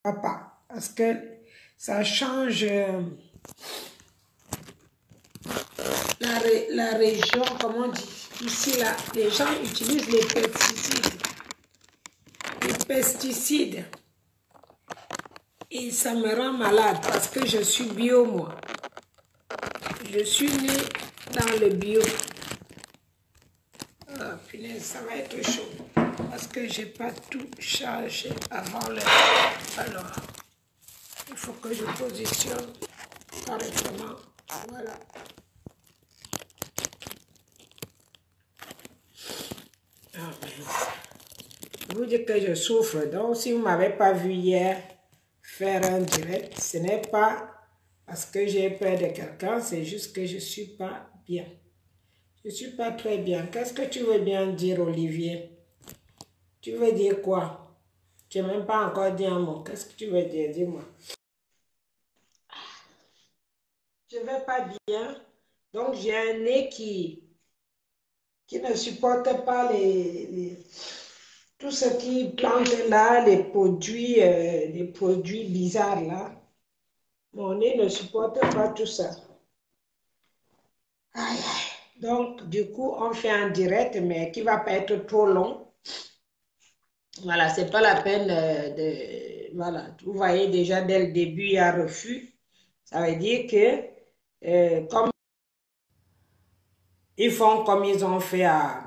Pas parce que ça change la région, comment on dit. Ici, là, les gens utilisent les pesticides. Les pesticides. Et ça me rend malade parce que je suis bio, moi. Je suis née dans le bio. Ah, punaise, ça va être chaud. Parce que j'ai pas tout chargé avant l'heure. Alors, il faut que je positionne correctement. Voilà. Ah, je vous dis que je souffre. Donc, si vous ne m'avez pas vu hier faire un direct, ce n'est pas parce que j'ai peur de quelqu'un, c'est juste que je ne suis pas bien. Je ne suis pas très bien. Qu'est-ce que tu veux bien dire, Olivier? Tu veux dire quoi? Tu n'as même pas encore dit un mot. Qu'est-ce que tu veux dire? Dis-moi. Je ne vais pas bien. Donc, j'ai un nez qui ne supporte pas tout ce qui plante là, les produits bizarres là. Mon nez ne supporte pas tout ça. Aïe, aïe. Donc, du coup, on fait un direct, mais qui ne va pas être trop long. Voilà, c'est pas la peine Voilà, vous voyez déjà dès le début, il y a refus. Ça veut dire que, comme ils font comme ils ont fait à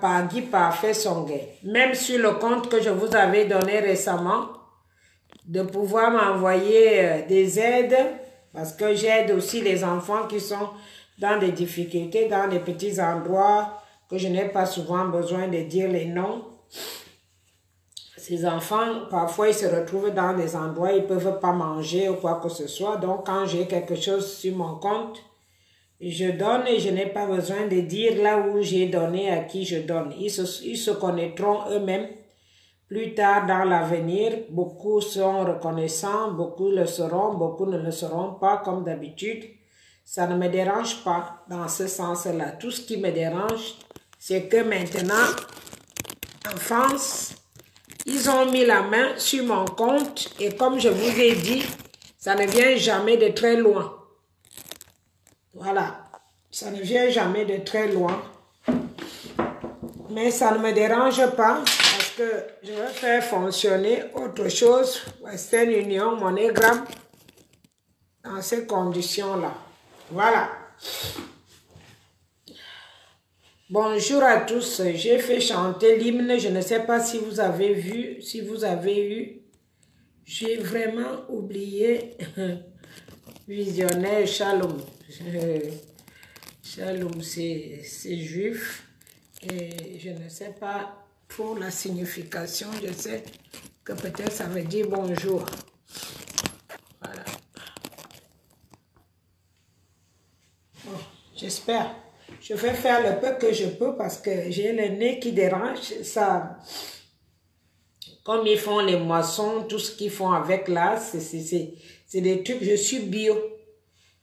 Pagui Parfait Songhai. Même sur le compte que je vous avais donné récemment, de pouvoir m'envoyer des aides, parce que j'aide aussi les enfants qui sont dans des difficultés, dans des petits endroits que je n'ai pas souvent besoin de dire les noms. Ces enfants, parfois, ils se retrouvent dans des endroits, ils ne peuvent pas manger ou quoi que ce soit. Donc, quand j'ai quelque chose sur mon compte, je donne et je n'ai pas besoin de dire là où j'ai donné, à qui je donne. Ils se connaîtront eux-mêmes plus tard dans l'avenir. Beaucoup sont reconnaissants, beaucoup le seront, beaucoup ne le seront pas comme d'habitude. Ça ne me dérange pas dans ce sens-là. Tout ce qui me dérange, c'est que maintenant, en France, ils ont mis la main sur mon compte et comme je vous ai dit, ça ne vient jamais de très loin. Voilà, ça ne vient jamais de très loin. Mais ça ne me dérange pas parce que je vais faire fonctionner autre chose, Western Union, MoneyGram, dans ces conditions-là. Voilà. Bonjour à tous, j'ai fait chanter l'hymne, je ne sais pas si vous avez vu, si vous avez eu. J'ai vraiment oublié Visionnaire Shalom. Shalom, c'est juif. Et je ne sais pas pour la signification. Je sais que peut-être ça veut dire bonjour. Voilà. Bon, j'espère. Je vais faire le peu que je peux parce que j'ai le nez qui dérange. Ça, comme ils font les moissons, tout ce qu'ils font avec là, c'est des trucs. Je suis bio.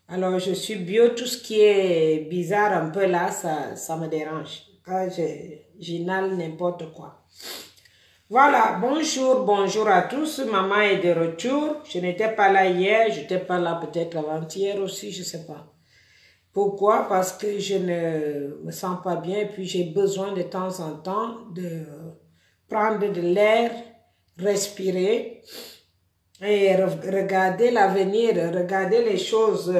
Alors, je suis bio. Tout ce qui est bizarre un peu là, ça me dérange. Quand j'inhale n'importe quoi. Voilà, bonjour à tous. Maman est de retour. Je n'étais pas là hier, je n'étais pas là peut-être avant-hier aussi, je ne sais pas. Pourquoi? Parce que je ne me sens pas bien et puis j'ai besoin de temps en temps de prendre de l'air, respirer et regarder l'avenir, regarder les choses,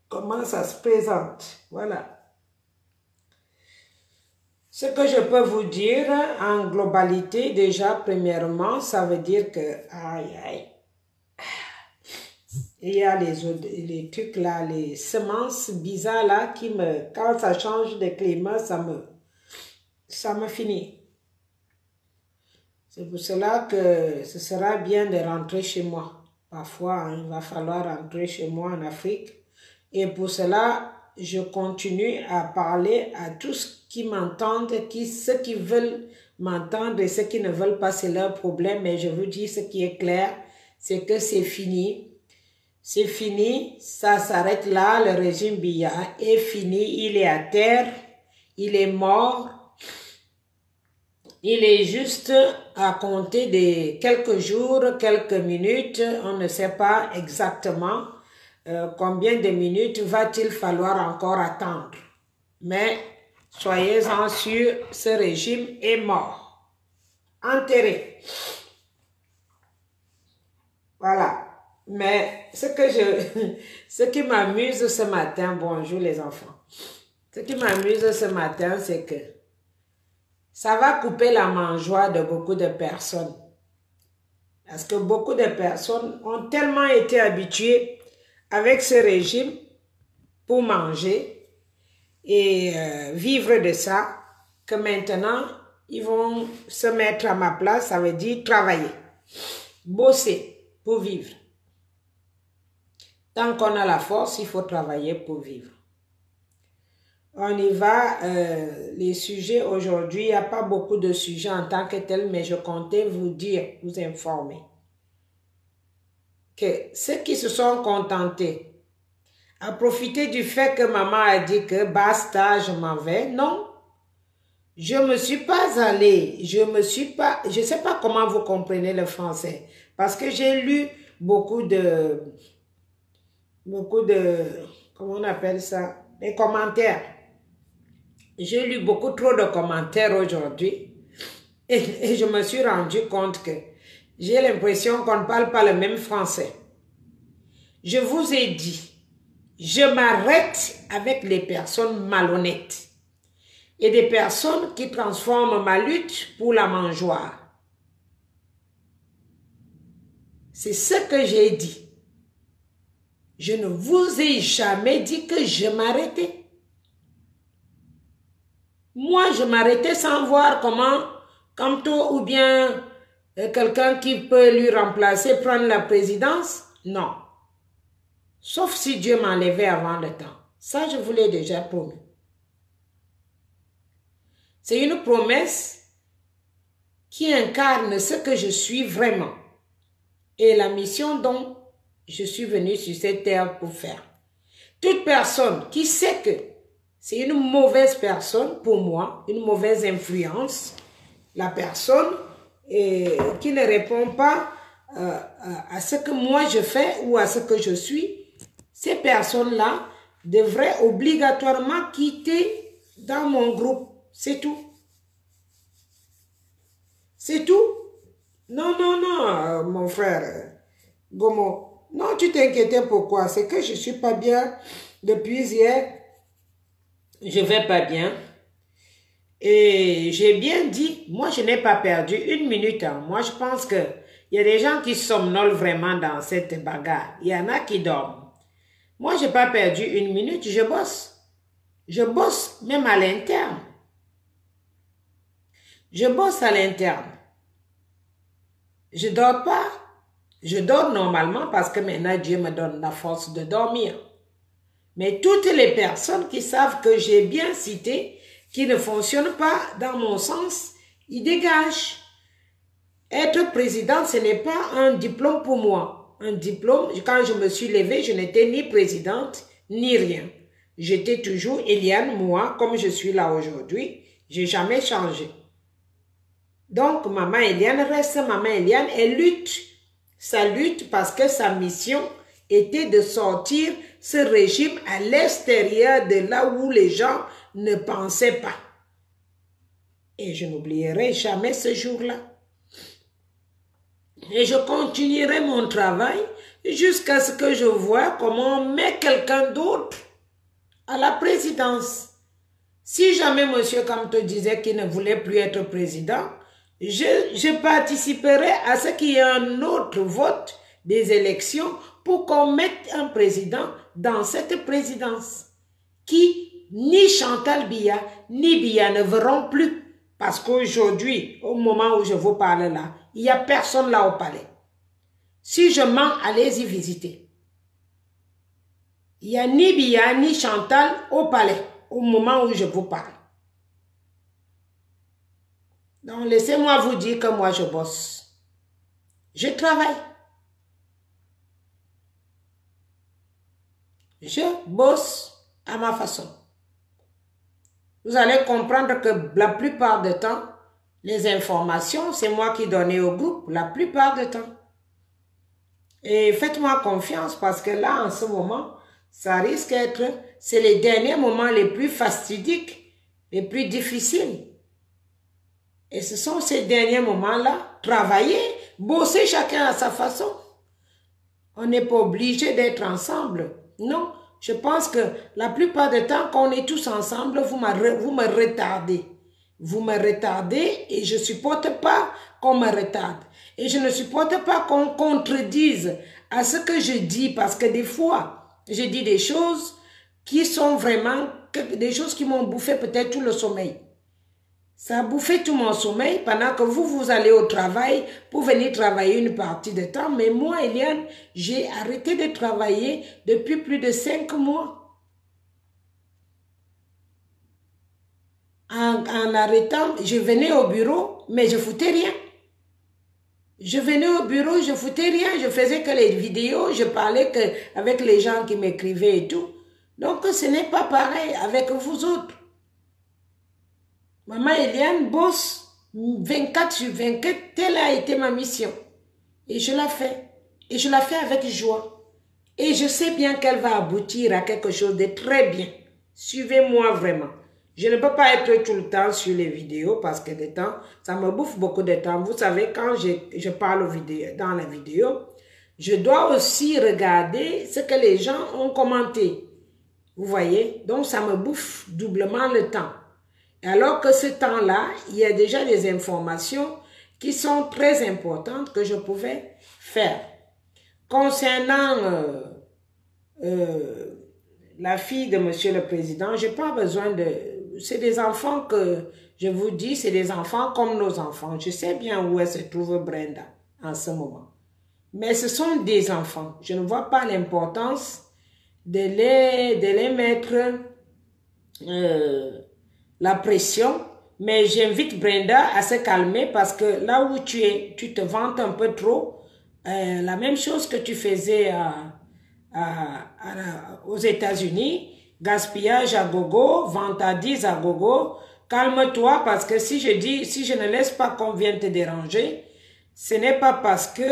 comment ça se présente. Voilà. Ce que je peux vous dire en globalité, déjà, premièrement, ça veut dire que, aïe, aïe, il y a les trucs là, les semences bizarres là, qui quand ça change de climat, ça me finit. C'est pour cela que ce sera bien de rentrer chez moi. Parfois, hein, il va falloir rentrer chez moi en Afrique. Et pour cela, je continue à parler à tous qui m'entendent, ceux qui veulent m'entendre et ceux qui ne veulent pas, c'est leur problème. Mais je vous dis ce qui est clair, c'est que c'est fini. C'est fini, ça s'arrête là, le régime Biya est fini, il est à terre, il est mort. Il est juste à compter de quelques jours, quelques minutes, on ne sait pas exactement combien de minutes va-t-il falloir encore attendre. Mais soyez-en sûrs, ce régime est mort, enterré. Voilà. Mais ce qui m'amuse ce matin, bonjour les enfants, ce qui m'amuse ce matin, c'est que ça va couper la mangeoire de beaucoup de personnes. Parce que beaucoup de personnes ont tellement été habituées avec ce régime pour manger et vivre de ça, que maintenant, ils vont se mettre à ma place, ça veut dire travailler, bosser pour vivre. Tant qu'on a la force, il faut travailler pour vivre. On y va, les sujets aujourd'hui, il n'y a pas beaucoup de sujets en tant que tels, mais je comptais vous dire, vous informer, que ceux qui se sont contentés à profiter du fait que maman a dit que basta, je m'en vais, non, je ne me suis pas allée, je sais pas comment vous comprenez le français, parce que j'ai lu beaucoup de, comment on appelle ça, des commentaires. J'ai lu beaucoup trop de commentaires aujourd'hui et je me suis rendu compte que j'ai l'impression qu'on ne parle pas le même français. Je vous ai dit, je m'arrête avec les personnes malhonnêtes et des personnes qui transforment ma lutte pour la mangeoire. C'est ce que j'ai dit. Je ne vous ai jamais dit que je m'arrêtais. Moi, je m'arrêtais sans voir comment Kamto ou bien quelqu'un qui peut lui remplacer prendre la présidence. Non. Sauf si Dieu m'enlevait avant le temps. Ça, je vous l'ai déjà promis. C'est une promesse qui incarne ce que je suis vraiment et la mission dont je suis venue sur cette terre pour faire. Toute personne qui sait que c'est une mauvaise personne pour moi, une mauvaise influence, la personne qui ne répond pas à ce que moi je fais ou à ce que je suis, ces personnes-là devraient obligatoirement quitter dans mon groupe. C'est tout. C'est tout. Non, non, non, mon frère Gomo. Non, tu t'inquiétais pourquoi? C'est que je ne suis pas bien depuis hier. Je ne vais pas bien. Et j'ai bien dit, moi je n'ai pas perdu une minute. Hein. Moi je pense qu'il y a des gens qui somnolent vraiment dans cette bagarre. Il y en a qui dorment. Moi je n'ai pas perdu une minute, je bosse. Je bosse même à l'interne. Je bosse à l'interne. Je ne dors pas. Je dors normalement parce que maintenant Dieu me donne la force de dormir. Mais toutes les personnes qui savent que j'ai bien cité, qui ne fonctionnent pas dans mon sens, ils dégagent. Être président, ce n'est pas un diplôme pour moi. Un diplôme, quand je me suis levée, je n'étais ni présidente, ni rien. J'étais toujours Eliane, moi, comme je suis là aujourd'hui. Je n'ai jamais changé. Donc, maman Eliane reste maman Eliane. Elle lutte. Sa lutte parce que sa mission était de sortir ce régime à l'extérieur de là où les gens ne pensaient pas. Et je n'oublierai jamais ce jour-là. Et je continuerai mon travail jusqu'à ce que je vois comment on met quelqu'un d'autre à la présidence. Si jamais M. Kamto disait qu'il ne voulait plus être président, je participerai à ce qu'il y ait un autre vote des élections pour qu'on mette un président dans cette présidence qui, ni Chantal Biya, ni Biya ne verront plus. Parce qu'aujourd'hui, au moment où je vous parle là, il n'y a personne là au palais. Si je mens, allez-y visiter. Il n'y a ni Biya, ni Chantal au palais, au moment où je vous parle. Donc, laissez-moi vous dire que moi, je bosse. Je travaille. Je bosse à ma façon. Vous allez comprendre que la plupart du temps, Les informations, c'est moi qui donnais au groupe la plupart du temps. Et faites-moi confiance parce que là, en ce moment, ça risque d'être, c'est les derniers moments les plus fastidiques, les plus difficiles. Et ce sont ces derniers moments-là, travailler, bosser chacun à sa façon. On n'est pas obligé d'être ensemble. Non, je pense que la plupart du temps, quand on est tous ensemble, vous me retardez. Vous me retardez et je ne supporte pas qu'on me retarde. Et je ne supporte pas qu'on contredise à ce que je dis parce que des fois, je dis des choses qui sont vraiment, des choses qui m'ont bouffé peut-être tout le sommeil. Ça a bouffé tout mon sommeil pendant que vous allez au travail pour venir travailler une partie de temps. Mais moi, Eliane, j'ai arrêté de travailler depuis plus de 5 mois. En arrêtant, je venais au bureau, mais je foutais rien. Je venais au bureau, je foutais rien. Je faisais que les vidéos, je parlais avec les gens qui m'écrivaient et tout. Donc, ce n'est pas pareil avec vous autres. Maman Eliane bosse 24 sur 24, telle a été ma mission. Et je la fais. Et je la fais avec joie. Et je sais bien qu'elle va aboutir à quelque chose de très bien. Suivez-moi vraiment. Je ne peux pas être tout le temps sur les vidéos parce que de temps, ça me bouffe beaucoup de temps. Vous savez, quand je parle dans la vidéo, je dois aussi regarder ce que les gens ont commenté. Vous voyez? Donc, ça me bouffe doublement le temps. Alors que ce temps-là, il y a déjà des informations qui sont très importantes que je pouvais faire. Concernant la fille de Monsieur le Président, je n'ai pas besoin de... C'est des enfants que, je vous dis, c'est des enfants comme nos enfants. Je sais bien où elle se trouve Brenda en ce moment. Mais ce sont des enfants. Je ne vois pas l'importance de les mettre la pression. Mais j'invite Brenda à se calmer parce que là où tu es, tu te vantes un peu trop. La même chose que tu faisais aux États-Unis, gaspillage à gogo, vantardise à gogo. Calme-toi parce que si je ne laisse pas qu'on vienne te déranger, ce n'est pas parce que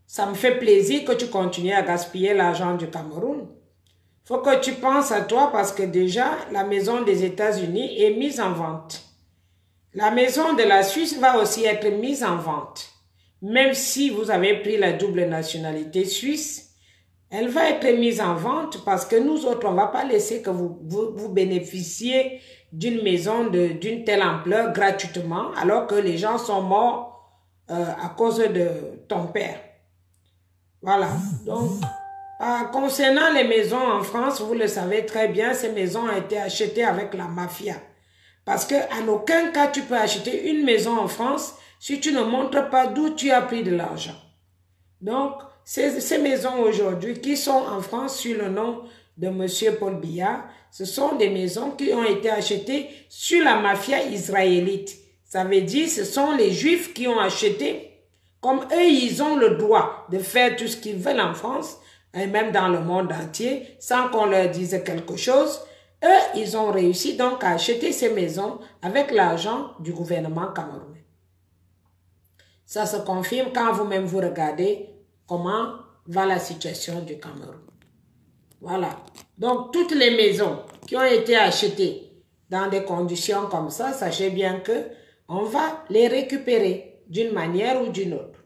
ça me fait plaisir que tu continues à gaspiller l'argent du Cameroun. Faut que tu penses à toi parce que déjà, la maison des États-Unis est mise en vente. La maison de la Suisse va aussi être mise en vente. Même si vous avez pris la double nationalité suisse, elle va être mise en vente parce que nous autres, on ne va pas laisser que vous bénéficiez d'une maison d'une telle ampleur gratuitement alors que les gens sont morts à cause de ton père. Voilà. Donc, concernant les maisons en France, vous le savez très bien, ces maisons ont été achetées avec la mafia. Parce qu'en aucun cas, tu peux acheter une maison en France si tu ne montres pas d'où tu as pris de l'argent. Donc, ces maisons aujourd'hui qui sont en France sur le nom de M. Paul Biya, ce sont des maisons qui ont été achetées sur la mafia israélite. Ça veut dire ce sont les Juifs qui ont acheté, comme eux, ils ont le droit de faire tout ce qu'ils veulent en France, et même dans le monde entier, sans qu'on leur dise quelque chose. Eux, ils ont réussi donc à acheter ces maisons avec l'argent du gouvernement camerounais. Ça se confirme quand vous-même vous regardez comment va la situation du Cameroun. Voilà. Donc, toutes les maisons qui ont été achetées dans des conditions comme ça, sachez bien que on va les récupérer d'une manière ou d'une autre.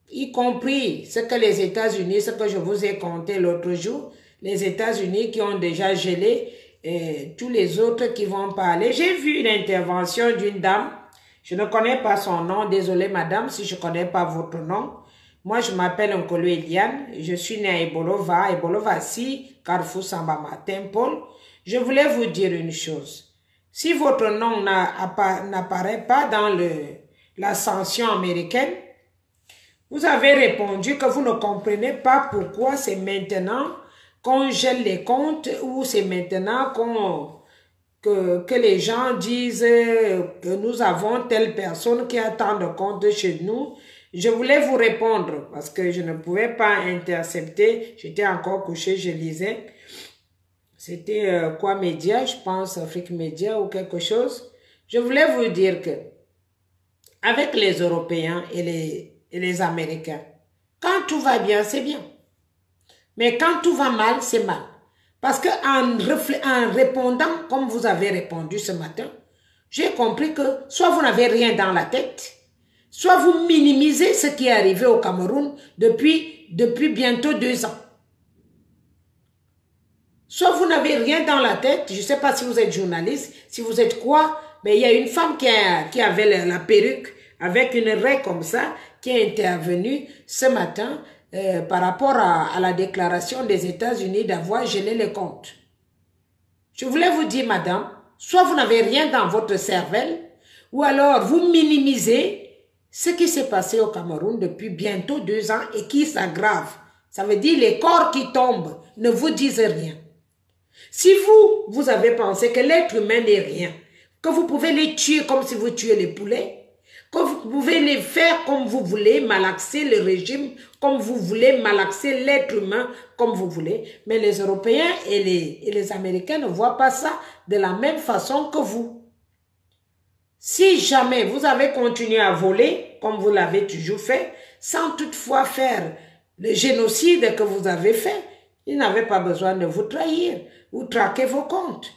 Y compris ce que les États-Unis, ce que je vous ai conté l'autre jour, les États-Unis qui ont déjà gelé et tous les autres qui vont parler. J'ai vu une intervention d'une dame, je ne connais pas son nom, désolée madame si je ne connais pas votre nom. Moi je m'appelle Nkolo Eliane, je suis née à Ebolova si, Carrefour Samba Martin Paul. Je voulais vous dire une chose. Si votre nom n'apparaît pas dans la sanction américaine, vous avez répondu que vous ne comprenez pas pourquoi c'est maintenant qu'on gèle les comptes ou c'est maintenant que les gens disent que nous avons telle personne qui a tant de comptes chez nous. Je voulais vous répondre parce que je ne pouvais pas intercepter. J'étais encore couché, je lisais. C'était quoi Média, je pense, Afrique Média ou quelque chose. Je voulais vous dire que avec les Européens et les Américains. Quand tout va bien, c'est bien. Mais quand tout va mal, c'est mal. Parce qu'en répondant comme vous avez répondu ce matin, j'ai compris que soit vous n'avez rien dans la tête, soit vous minimisez ce qui est arrivé au Cameroun depuis bientôt 2 ans. Soit vous n'avez rien dans la tête, je ne sais pas si vous êtes journaliste, si vous êtes quoi, mais il y a une femme qui avait la perruque avec une raie comme ça, qui est intervenue ce matin par rapport à la déclaration des États-Unis d'avoir gelé les comptes. Je voulais vous dire, madame, soit vous n'avez rien dans votre cervelle, ou alors vous minimisez ce qui s'est passé au Cameroun depuis bientôt 2 ans et qui s'aggrave. Ça veut dire les corps qui tombent ne vous disent rien. Si vous avez pensé que l'être humain n'est rien, que vous pouvez les tuer comme si vous tuez les poulets, que vous pouvez les faire comme vous voulez, malaxer le régime comme vous voulez, malaxer l'être humain comme vous voulez, mais les Européens et les Américains ne voient pas ça de la même façon que vous. Si jamais vous avez continué à voler, comme vous l'avez toujours fait, sans toutefois faire le génocide que vous avez fait, ils n'avaient pas besoin de vous trahir ou traquer vos comptes.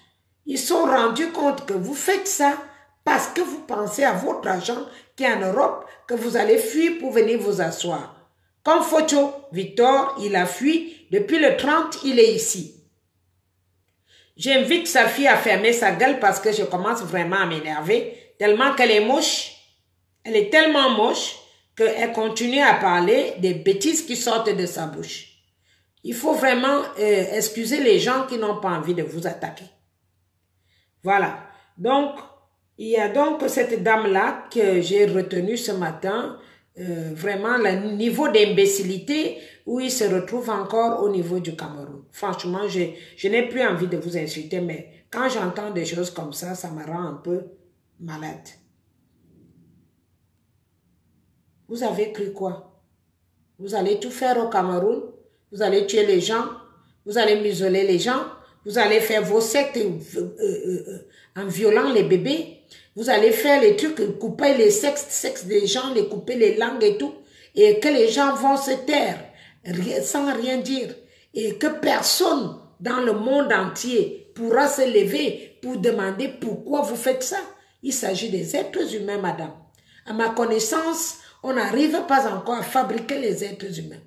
Ils se sont rendus compte que vous faites ça parce que vous pensez à votre argent qui est en Europe, que vous allez fuir pour venir vous asseoir. Comme Focho, Victor, il a fui. Depuis le 30, il est ici. J'invite sa fille à fermer sa gueule parce que je commence vraiment à m'énerver, tellement qu'elle est moche. Elle est tellement moche qu'elle continue à parler des bêtises qui sortent de sa bouche. Il faut vraiment excuser les gens qui n'ont pas envie de vous attaquer. Voilà. Donc, il y a donc cette dame-là que j'ai retenue ce matin. Vraiment, le niveau d'imbécilité où il se retrouve encore au niveau du Cameroun. Franchement, je n'ai plus envie de vous insulter, mais quand j'entends des choses comme ça me rend un peu malade. Vous avez cru quoi? Vous allez tout faire au Cameroun? Vous allez tuer les gens, vous allez museler les gens, vous allez faire vos sectes en violant les bébés, vous allez faire les trucs, couper les sexes des gens, les couper les langues et tout, et que les gens vont se taire sans rien dire, et que personne dans le monde entier pourra se lever pour demander pourquoi vous faites ça. Il s'agit des êtres humains, madame. À ma connaissance, on n'arrive pas encore à fabriquer les êtres humains.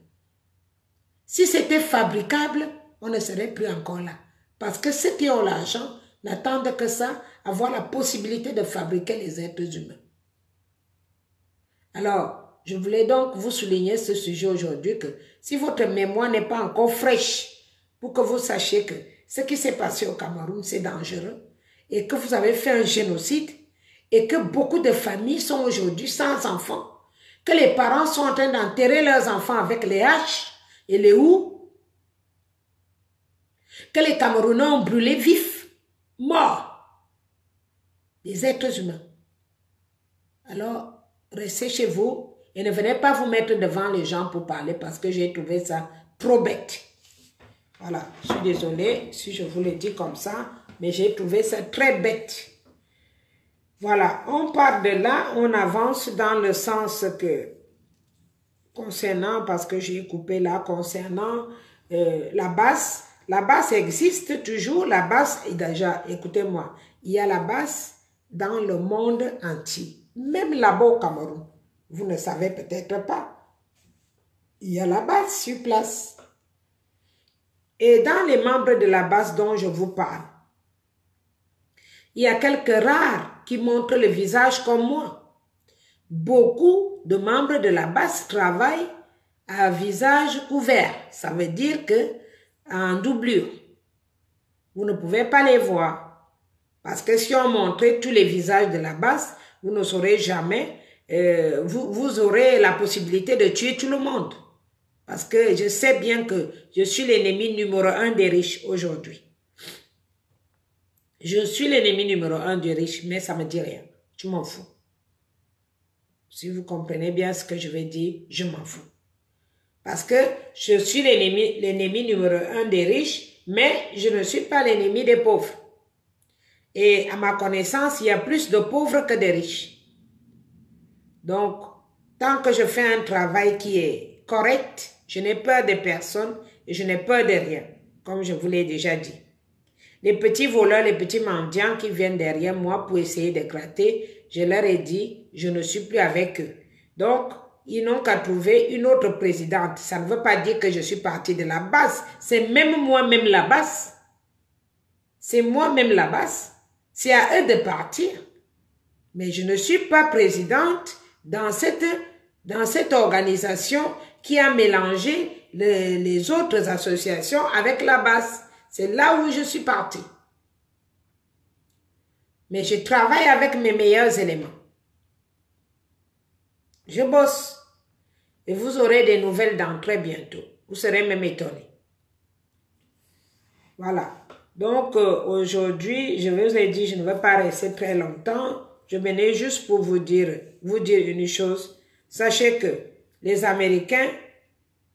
Si c'était fabricable, on ne serait plus encore là. Parce que ceux qui ont l'argent n'attendent que ça, avoir la possibilité de fabriquer les êtres humains. Alors, je voulais donc vous souligner ce sujet aujourd'hui, que si votre mémoire n'est pas encore fraîche, pour que vous sachiez que ce qui s'est passé au Cameroun, c'est dangereux, et que vous avez fait un génocide, et que beaucoup de familles sont aujourd'hui sans enfants, que les parents sont en train d'enterrer leurs enfants avec les haches, et les houes, que les Camerounais ont brûlé vifs, morts, des êtres humains. Alors, restez chez vous et ne venez pas vous mettre devant les gens pour parler parce que j'ai trouvé ça trop bête. Voilà, je suis désolée si je vous le dis comme ça, mais j'ai trouvé ça très bête. Voilà, on part de là, on avance dans le sens que concernant, parce que j'ai coupé là, concernant la basse existe toujours, la basse est déjà, écoutez-moi, il y a la basse dans le monde entier, même là-bas au Cameroun, vous ne savez peut-être pas, il y a la basse sur place. Et dans les membres de la basse dont je vous parle, il y a quelques rares qui montrent le visage comme moi. Beaucoup de membres de la basse travaillent à visage couvert. Ça veut dire que en doublure. Vous ne pouvez pas les voir. Parce que si on montrait tous les visages de la basse, vous ne saurez jamais, vous aurez la possibilité de tuer tout le monde. Parce que je sais bien que je suis l'ennemi numéro 1 des riches aujourd'hui. Je suis l'ennemi numéro 1 des riches, mais ça ne me dit rien. Je m'en fous. Si vous comprenez bien ce que je vais dire, je m'en fous. Parce que je suis l'ennemi numéro 1 des riches, mais je ne suis pas l'ennemi des pauvres. Et à ma connaissance, il y a plus de pauvres que de riches. Donc, tant que je fais un travail qui est correct, je n'ai peur de personne et je n'ai peur de rien, comme je vous l'ai déjà dit. Les petits voleurs, les petits mendiants qui viennent derrière moi pour essayer de gratter, je leur ai dit, je ne suis plus avec eux. Donc, ils n'ont qu'à trouver une autre présidente. Ça ne veut pas dire que je suis partie de la base. C'est même moi-même la base. C'est moi-même la base. C'est à eux de partir. Mais je ne suis pas présidente dans cette organisation qui a mélangé les autres associations avec la base. C'est là où je suis partie. Mais je travaille avec mes meilleurs éléments. Je bosse. Et vous aurez des nouvelles dans très bientôt. Vous serez même étonnés. Voilà. Donc, aujourd'hui, je vous ai dit, je ne vais pas rester très longtemps. Je venais juste pour vous dire une chose. Sachez que les Américains,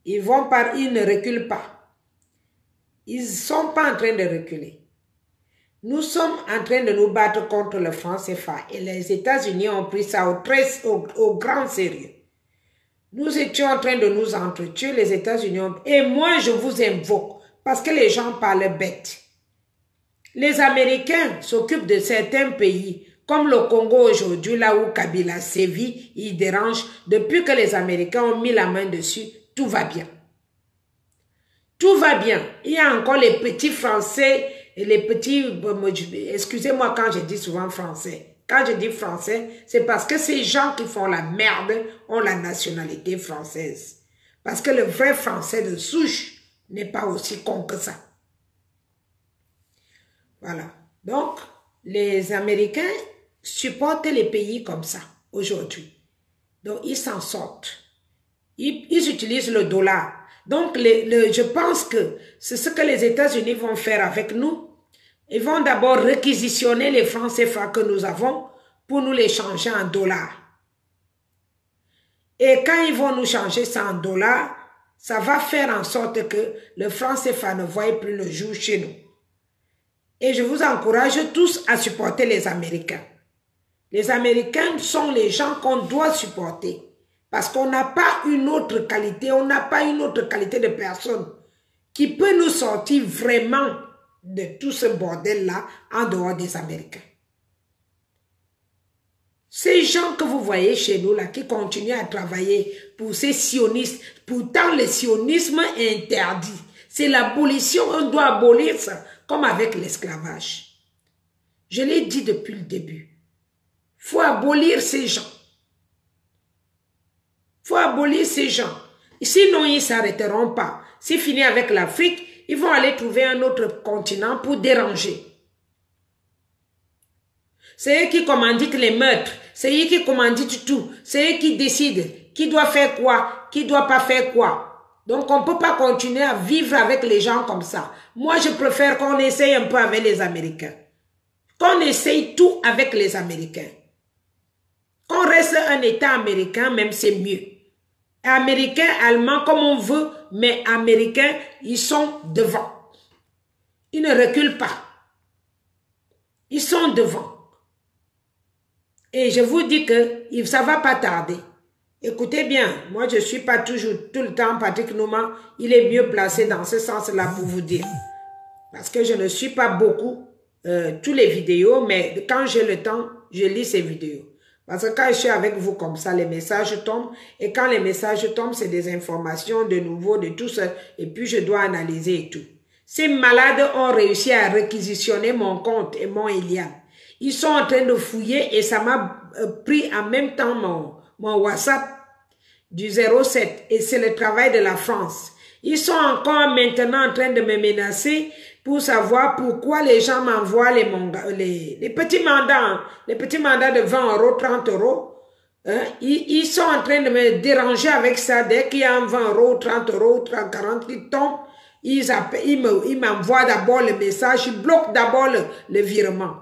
ils ne reculent pas. Ils ne sont pas en train de reculer. Nous sommes en train de nous battre contre le franc CFA. Et les États-Unis ont pris ça au grand sérieux. Nous étions en train de nous entretuer, les États-Unis ont... Et moi, je vous invoque, parce que les gens parlent bête. Les Américains s'occupent de certains pays, comme le Congo aujourd'hui, là où Kabila sévit, il dérange. Depuis que les Américains ont mis la main dessus, tout va bien. Tout va bien. Il y a encore les petits Français, et les petits... Excusez-moi quand je dis souvent français. Quand je dis français, c'est parce que ces gens qui font la merde ont la nationalité française. Parce que le vrai français de souche n'est pas aussi con que ça. Voilà. Donc, les Américains supportent les pays comme ça, aujourd'hui. Donc, ils s'en sortent. Ils utilisent le dollar. Donc, je pense que c'est ce que les États-Unis vont faire avec nous. Ils vont d'abord réquisitionner les francs CFA que nous avons pour nous les changer en dollars. Et quand ils vont nous changer ça en dollars, ça va faire en sorte que le franc CFA ne voie plus le jour chez nous. Et je vous encourage tous à supporter les Américains. Les Américains sont les gens qu'on doit supporter. Parce qu'on n'a pas une autre qualité, on n'a pas une autre qualité de personne qui peut nous sortir vraiment de tout ce bordel-là en dehors des Américains. Ces gens que vous voyez chez nous, là, qui continuent à travailler pour ces sionistes, pourtant le sionisme est interdit. C'est l'abolition, on doit abolir ça, comme avec l'esclavage. Je l'ai dit depuis le début. Il faut abolir ces gens. Il faut abolir ces gens. Sinon, ils ne s'arrêteront pas. C'est fini avec l'Afrique, ils vont aller trouver un autre continent pour déranger. C'est eux qui commanditent les meurtres. C'est eux qui commanditent tout. C'est eux qui décident qui doit faire quoi, qui ne doit pas faire quoi. Donc, on ne peut pas continuer à vivre avec les gens comme ça. Moi, je préfère qu'on essaye un peu avec les Américains. Qu'on essaye tout avec les Américains. Qu'on reste un État américain, même c'est mieux. Américains, Allemands, comme on veut, mais Américains, ils sont devant. Ils ne reculent pas. Ils sont devant. Et je vous dis que ça ne va pas tarder. Écoutez bien, moi je ne suis pas toujours, tout le temps, Patrick Nouma, il est mieux placé dans ce sens-là pour vous dire. Parce que je ne suis pas beaucoup tous les vidéos, mais quand j'ai le temps, je lis ces vidéos. Parce que quand je suis avec vous comme ça, les messages tombent. Et quand les messages tombent, c'est des informations de nouveau, de tout ça. Et puis, je dois analyser et tout. Ces malades ont réussi à réquisitionner mon compte et mon Eliane. Ils sont en train de fouiller et ça m'a pris en même temps mon WhatsApp du 07. Et c'est le travail de la France. Ils sont encore maintenant en train de me menacer pour savoir pourquoi les gens m'envoient les petits mandats, les petits mandats de 20 €, 30 €. Hein? Ils sont en train de me déranger avec ça. Dès qu'il y a un 20 €, 30 €, 30, 40 qui tombent, ils m'envoient d'abord le message, ils bloquent d'abord le virement.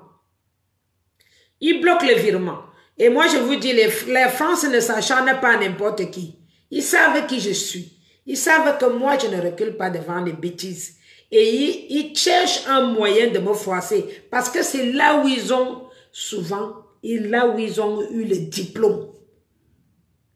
Ils bloquent le virement. Et moi, je vous dis, la France ne s'acharne pas à n'importe qui. Ils savent qui je suis. Ils savent que moi, je ne recule pas devant les bêtises. Et ils cherchent un moyen de me froisser. Parce que c'est là où ils ont, souvent, là où ils ont eu le diplôme.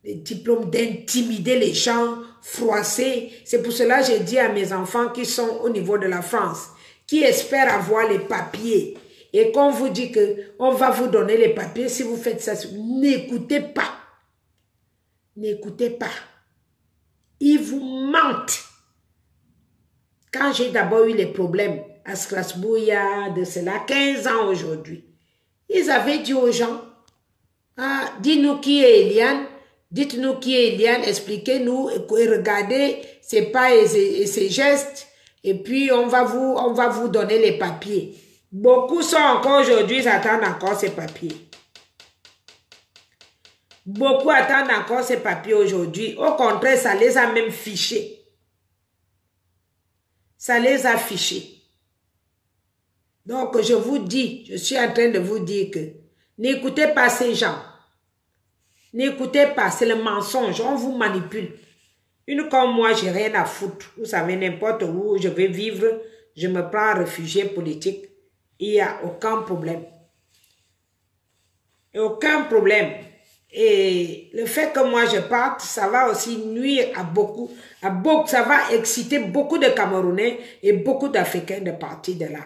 les diplômes, d'intimider les gens, froisser. C'est pour cela que j'ai dit à mes enfants qui sont au niveau de la France, qui espèrent avoir les papiers, et qu'on vous dit qu'on va vous donner les papiers si vous faites ça, n'écoutez pas. N'écoutez pas. Ils vous mentent. Quand j'ai d'abord eu les problèmes à Strasbourg, il y a de cela 15 ans aujourd'hui, ils avaient dit aux gens, ah, dis-nous qui est Eliane, dites-nous qui est Eliane, expliquez-nous, et regardez ses pas et ses gestes, et puis on va vous donner les papiers. Beaucoup sont encore aujourd'hui, ils attendent encore ces papiers. Beaucoup attendent encore ces papiers aujourd'hui. Au contraire, ça les a même fichés. Ça les a fichés. Donc, je vous dis, je suis en train de vous dire que n'écoutez pas ces gens. N'écoutez pas, c'est le mensonge, on vous manipule. Une comme moi, j'ai rien à foutre. Vous savez, n'importe où je vais vivre, je me prends un réfugié politique. Il n'y a aucun problème. Aucun problème. Et le fait que moi je parte, ça va aussi nuire à beaucoup, ça va exciter beaucoup de Camerounais et beaucoup d'Africains de partir de là.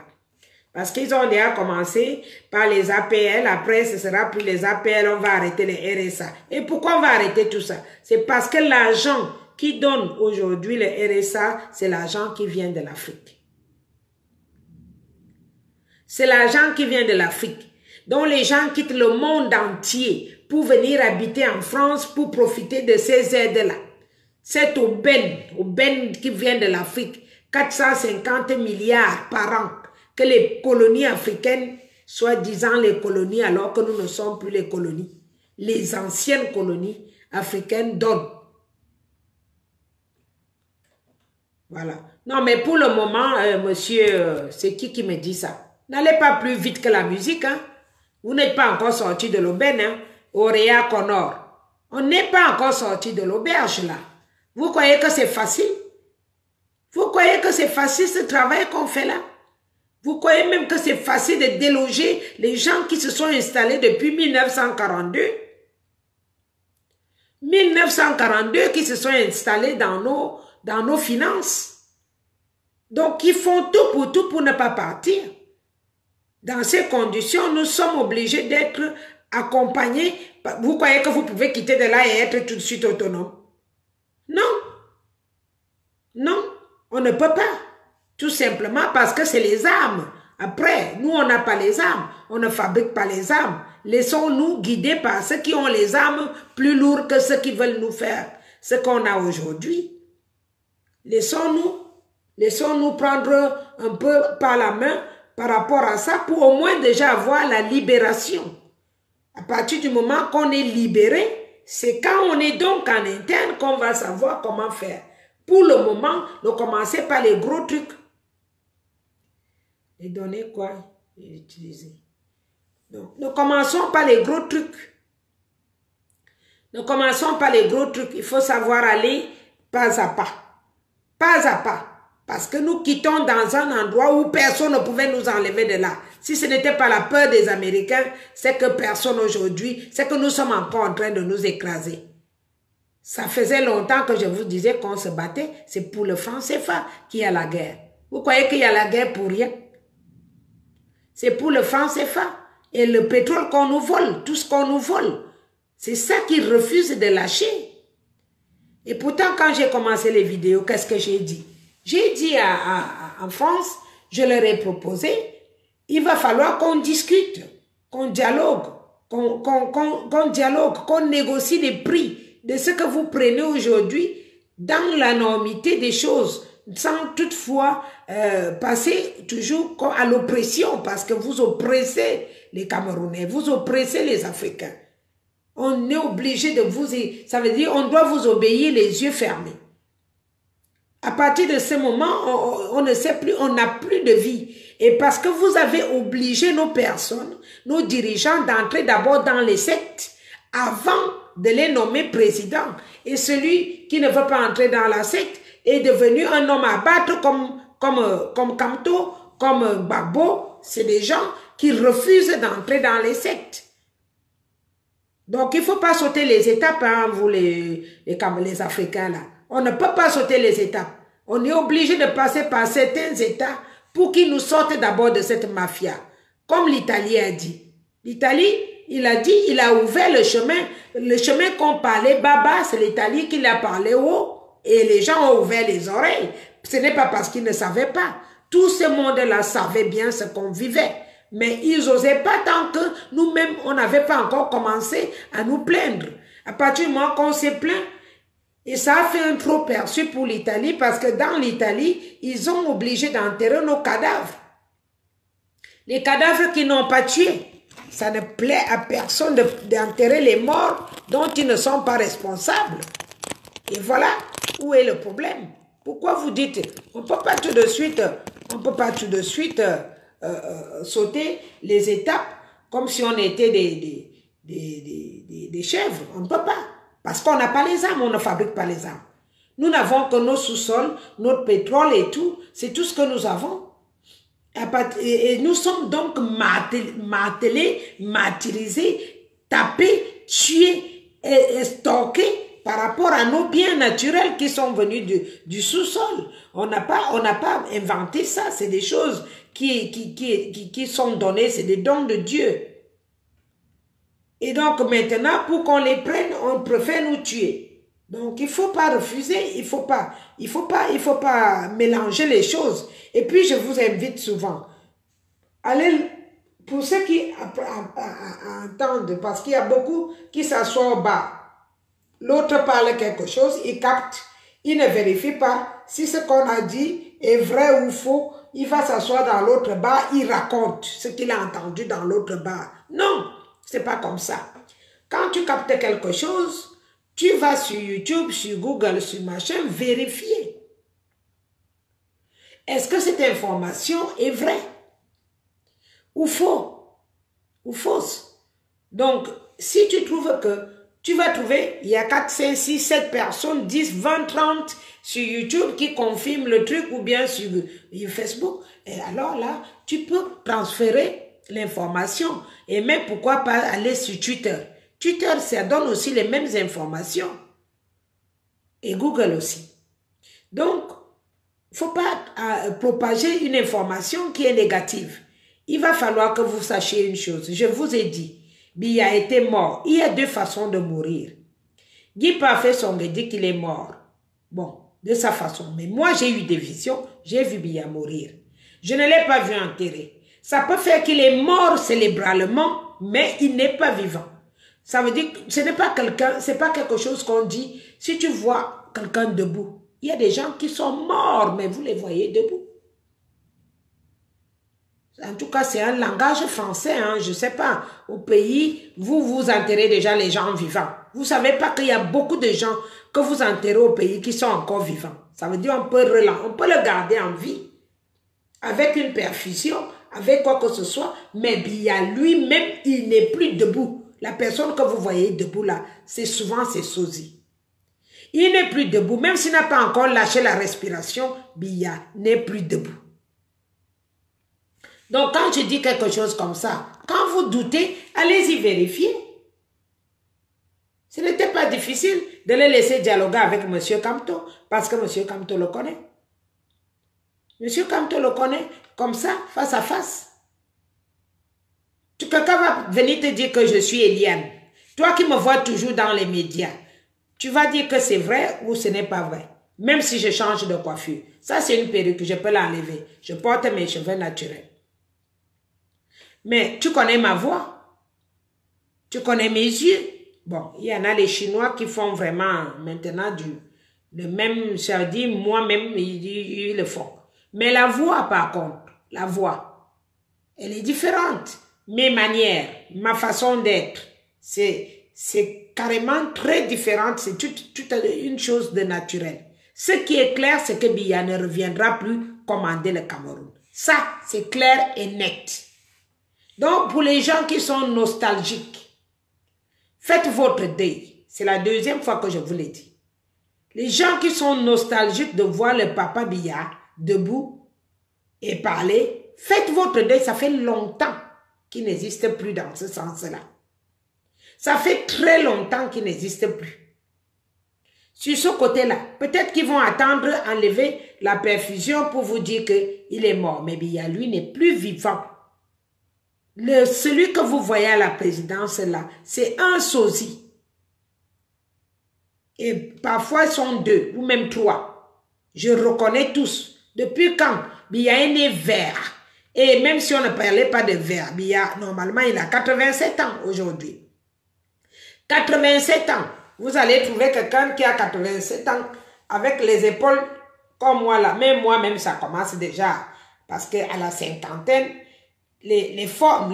Parce qu'ils ont déjà commencé par les APL, après ce sera plus les APL, on va arrêter les RSA. Et pourquoi on va arrêter tout ça? C'est parce que l'argent qui donne aujourd'hui le RSA, c'est l'argent qui vient de l'Afrique. C'est l'argent qui vient de l'Afrique. Donc les gens quittent le monde entier pour venir habiter en France, pour profiter de ces aides-là. Cette aubaine qui vient de l'Afrique, 450 milliards par an, que les colonies africaines, soi-disant les colonies, alors que nous ne sommes plus les colonies, les anciennes colonies africaines donnent. Voilà. Non, mais pour le moment, monsieur, c'est qui me dit ça? N'allez pas plus vite que la musique, hein? Vous n'êtes pas encore sorti de l'aubaine, hein? Auréa Connor. On n'est pas encore sorti de l'auberge, là. Vous croyez que c'est facile? Vous croyez que c'est facile ce travail qu'on fait là? Vous croyez même que c'est facile de déloger les gens qui se sont installés depuis 1942? 1942 qui se sont installés dans nos finances. Donc, ils font tout pour ne pas partir. Dans ces conditions, nous sommes obligés d'être accompagnés. Vous croyez que vous pouvez quitter de là et être tout de suite autonome? Non. Non, on ne peut pas. Tout simplement parce que c'est les armes. Après, nous, on n'a pas les armes. On ne fabrique pas les armes. Laissons-nous guider par ceux qui ont les armes plus lourdes que ceux qui veulent nous faire ce qu'on a aujourd'hui. Laissons-nous prendre un peu par la main par rapport à ça pour au moins déjà avoir la libération. À partir du moment qu'on est libéré, c'est quand on est donc en interne qu'on va savoir comment faire. Pour le moment, ne commencez pas les gros trucs. Les données quoi? Utiliser. Donc, ne commençons pas les gros trucs. Ne commençons pas les gros trucs. Il faut savoir aller pas à pas. Pas à pas. Parce que nous quittons dans un endroit où personne ne pouvait nous enlever de là. Si ce n'était pas la peur des Américains, c'est que personne aujourd'hui, c'est que nous sommes encore en train de nous écraser. Ça faisait longtemps que je vous disais qu'on se battait. C'est pour le franc CFA qu'il y a la guerre. Vous croyez qu'il y a la guerre pour rien? C'est pour le franc CFA. Et le pétrole qu'on nous vole, tout ce qu'on nous vole. C'est ça qu'ils refusent de lâcher. Et pourtant, quand j'ai commencé les vidéos, qu'est-ce que j'ai dit? J'ai dit en France, je leur ai proposé, il va falloir qu'on discute, qu'on dialogue, qu'on négocie les prix de ce que vous prenez aujourd'hui dans la normalité des choses, sans toutefois passer toujours à l'oppression, parce que vous oppressez les Camerounais, vous oppressez les Africains. On est obligé de vous... Ça veut dire on doit vous obéir les yeux fermés. À partir de ce moment, on ne sait plus, on n'a plus de vie. Et parce que vous avez obligé nos personnes, nos dirigeants d'entrer d'abord dans les sectes avant de les nommer présidents. Et celui qui ne veut pas entrer dans la secte est devenu un homme à battre comme Kamto, comme Gbagbo. C'est des gens qui refusent d'entrer dans les sectes. Donc, il ne faut pas sauter les étapes, hein, vous les Africains, là. On ne peut pas sauter les étapes. On est obligé de passer par certains États pour qu'ils nous sortent d'abord de cette mafia. Comme l'Italie a dit. L'Italie, il a dit, il a ouvert le chemin qu'on parlait bas, c'est l'Italie qui l'a parlé haut. Et les gens ont ouvert les oreilles. Ce n'est pas parce qu'ils ne savaient pas. Tout ce monde-là savait bien ce qu'on vivait. Mais ils n'osaient pas tant que nous-mêmes, on n'avait pas encore commencé à nous plaindre. À partir du moment qu'on s'est plaint, et ça a fait un trop perçu pour l'Italie parce que dans l'Italie, ils ont obligé d'enterrer nos cadavres. Les cadavres qui n'ont pas tué. Ça ne plaît à personne d'enterrer les morts dont ils ne sont pas responsables. Et voilà où est le problème. Pourquoi vous dites, on ne peut pas tout de suite sauter les étapes comme si on était des chèvres. On ne peut pas. Parce qu'on n'a pas les armes, on ne fabrique pas les armes. Nous n'avons que nos sous-sols, notre pétrole et tout. C'est tout ce que nous avons. Et nous sommes donc martelés, martyrisés, tapés, tués et stockés par rapport à nos biens naturels qui sont venus du sous-sol. On n'a pas inventé ça. C'est des choses qui sont données, c'est des dons de Dieu. Et donc maintenant, pour qu'on les prenne, on préfère nous tuer. Donc il ne faut pas refuser, il faut pas mélanger les choses. Et puis je vous invite souvent, allez, pour ceux qui entendent, parce qu'il y a beaucoup qui s'assoient au bas, l'autre parle quelque chose, il capte, il ne vérifie pas si ce qu'on a dit est vrai ou faux, il va s'asseoir dans l'autre bar, il raconte ce qu'il a entendu dans l'autre bar. Non, c'est pas comme ça. Quand tu captes quelque chose, tu vas sur YouTube, sur Google, sur machin, vérifier. Est-ce que cette information est vraie ou faux ou fausse? Donc, si tu trouves que tu vas trouver, il y a 4, 5, 6, 7 personnes, 10, 20, 30 sur YouTube qui confirment le truc ou bien sur Facebook. Et alors là, tu peux transférer l'information. Et même pourquoi pas aller sur Twitter. Twitter, ça donne aussi les mêmes informations. Et Google aussi. Donc, il ne faut pas propager une information qui est négative. Il va falloir que vous sachiez une chose. Je vous ai dit, Biya était mort. Il y a deux façons de mourir. Guy Professeur me dit qu'il est mort. Bon, de sa façon. Mais moi, j'ai eu des visions. J'ai vu Biya mourir. Je ne l'ai pas vu enterrer. Ça peut faire qu'il est mort cérébralement, mais il n'est pas vivant. Ça veut dire que ce n'est pas quelqu'un, c'est pas quelque chose qu'on dit. Si tu vois quelqu'un debout, il y a des gens qui sont morts, mais vous les voyez debout. En tout cas, c'est un langage français, hein, je ne sais pas. Au pays, vous enterrez déjà les gens vivants. Vous ne savez pas qu'il y a beaucoup de gens que vous enterrez au pays qui sont encore vivants. Ça veut dire qu'on peut le garder en vie. Avec une perfusion, avec quoi que ce soit. Mais Biya lui-même, il n'est plus debout. La personne que vous voyez debout là, c'est souvent ses sosies. Il n'est plus debout. Même s'il n'a pas encore lâché la respiration, Biya n'est plus debout. Donc, quand je dis quelque chose comme ça, quand vous doutez, allez-y vérifier. Ce n'était pas difficile de le laisser dialoguer avec M. Kamto, parce que M. Kamto le connaît. M. Kamto le connaît comme ça, face à face. Quelqu'un va venir te dire que je suis Eliane. Toi qui me vois toujours dans les médias, tu vas dire que c'est vrai ou ce n'est pas vrai. Même si je change de coiffure. Ça, c'est une perruque, je peux l'enlever. Je porte mes cheveux naturels. Mais tu connais ma voix. Tu connais mes yeux. Bon, il y en a les Chinois qui font vraiment maintenant le même, ça dit moi-même, ils le font. Mais la voix, par contre, la voix, elle est différente. Mes manières, ma façon d'être, c'est carrément très différente. C'est toute une chose de naturel. Ce qui est clair, c'est que Biya ne reviendra plus commander le Cameroun. Ça, c'est clair et net. Donc, pour les gens qui sont nostalgiques, faites votre deuil. C'est la deuxième fois que je vous l'ai dit. Les gens qui sont nostalgiques de voir le papa Biya debout et parler, faites votre deuil. Ça fait longtemps qu'il n'existe plus dans ce sens-là. Ça fait très longtemps qu'il n'existe plus. Sur ce côté-là, peut-être qu'ils vont attendre enlever la perfusion pour vous dire qu'il est mort. Mais Biya, lui, n'est plus vivant. Celui que vous voyez à la présidence là, c'est un sosie. Et parfois, ils sont 2 ou même 3. Je reconnais tous. Depuis quand Biya est né vert. Et même si on ne parlait pas de vert, Biya, normalement, il a 87 ans aujourd'hui. 87 ans. Vous allez trouver quelqu'un qui a 87 ans avec les épaules comme moi là. Même moi-même, ça commence déjà. Parce qu'à la cinquantaine, les formes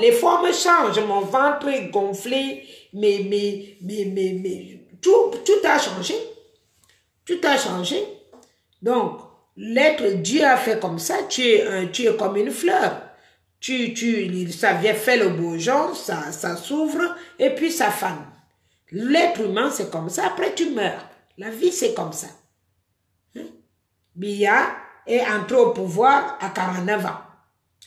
changent. Mon ventre est gonflé. Tout a changé. Tout a changé. Donc, l'être Dieu a fait comme ça. Tu es comme une fleur. Ça vient faire le bourgeon, ça s'ouvre et puis ça fane. L'être humain, c'est comme ça. Après, tu meurs. La vie, c'est comme ça. Biya est entré au pouvoir à 49 ans.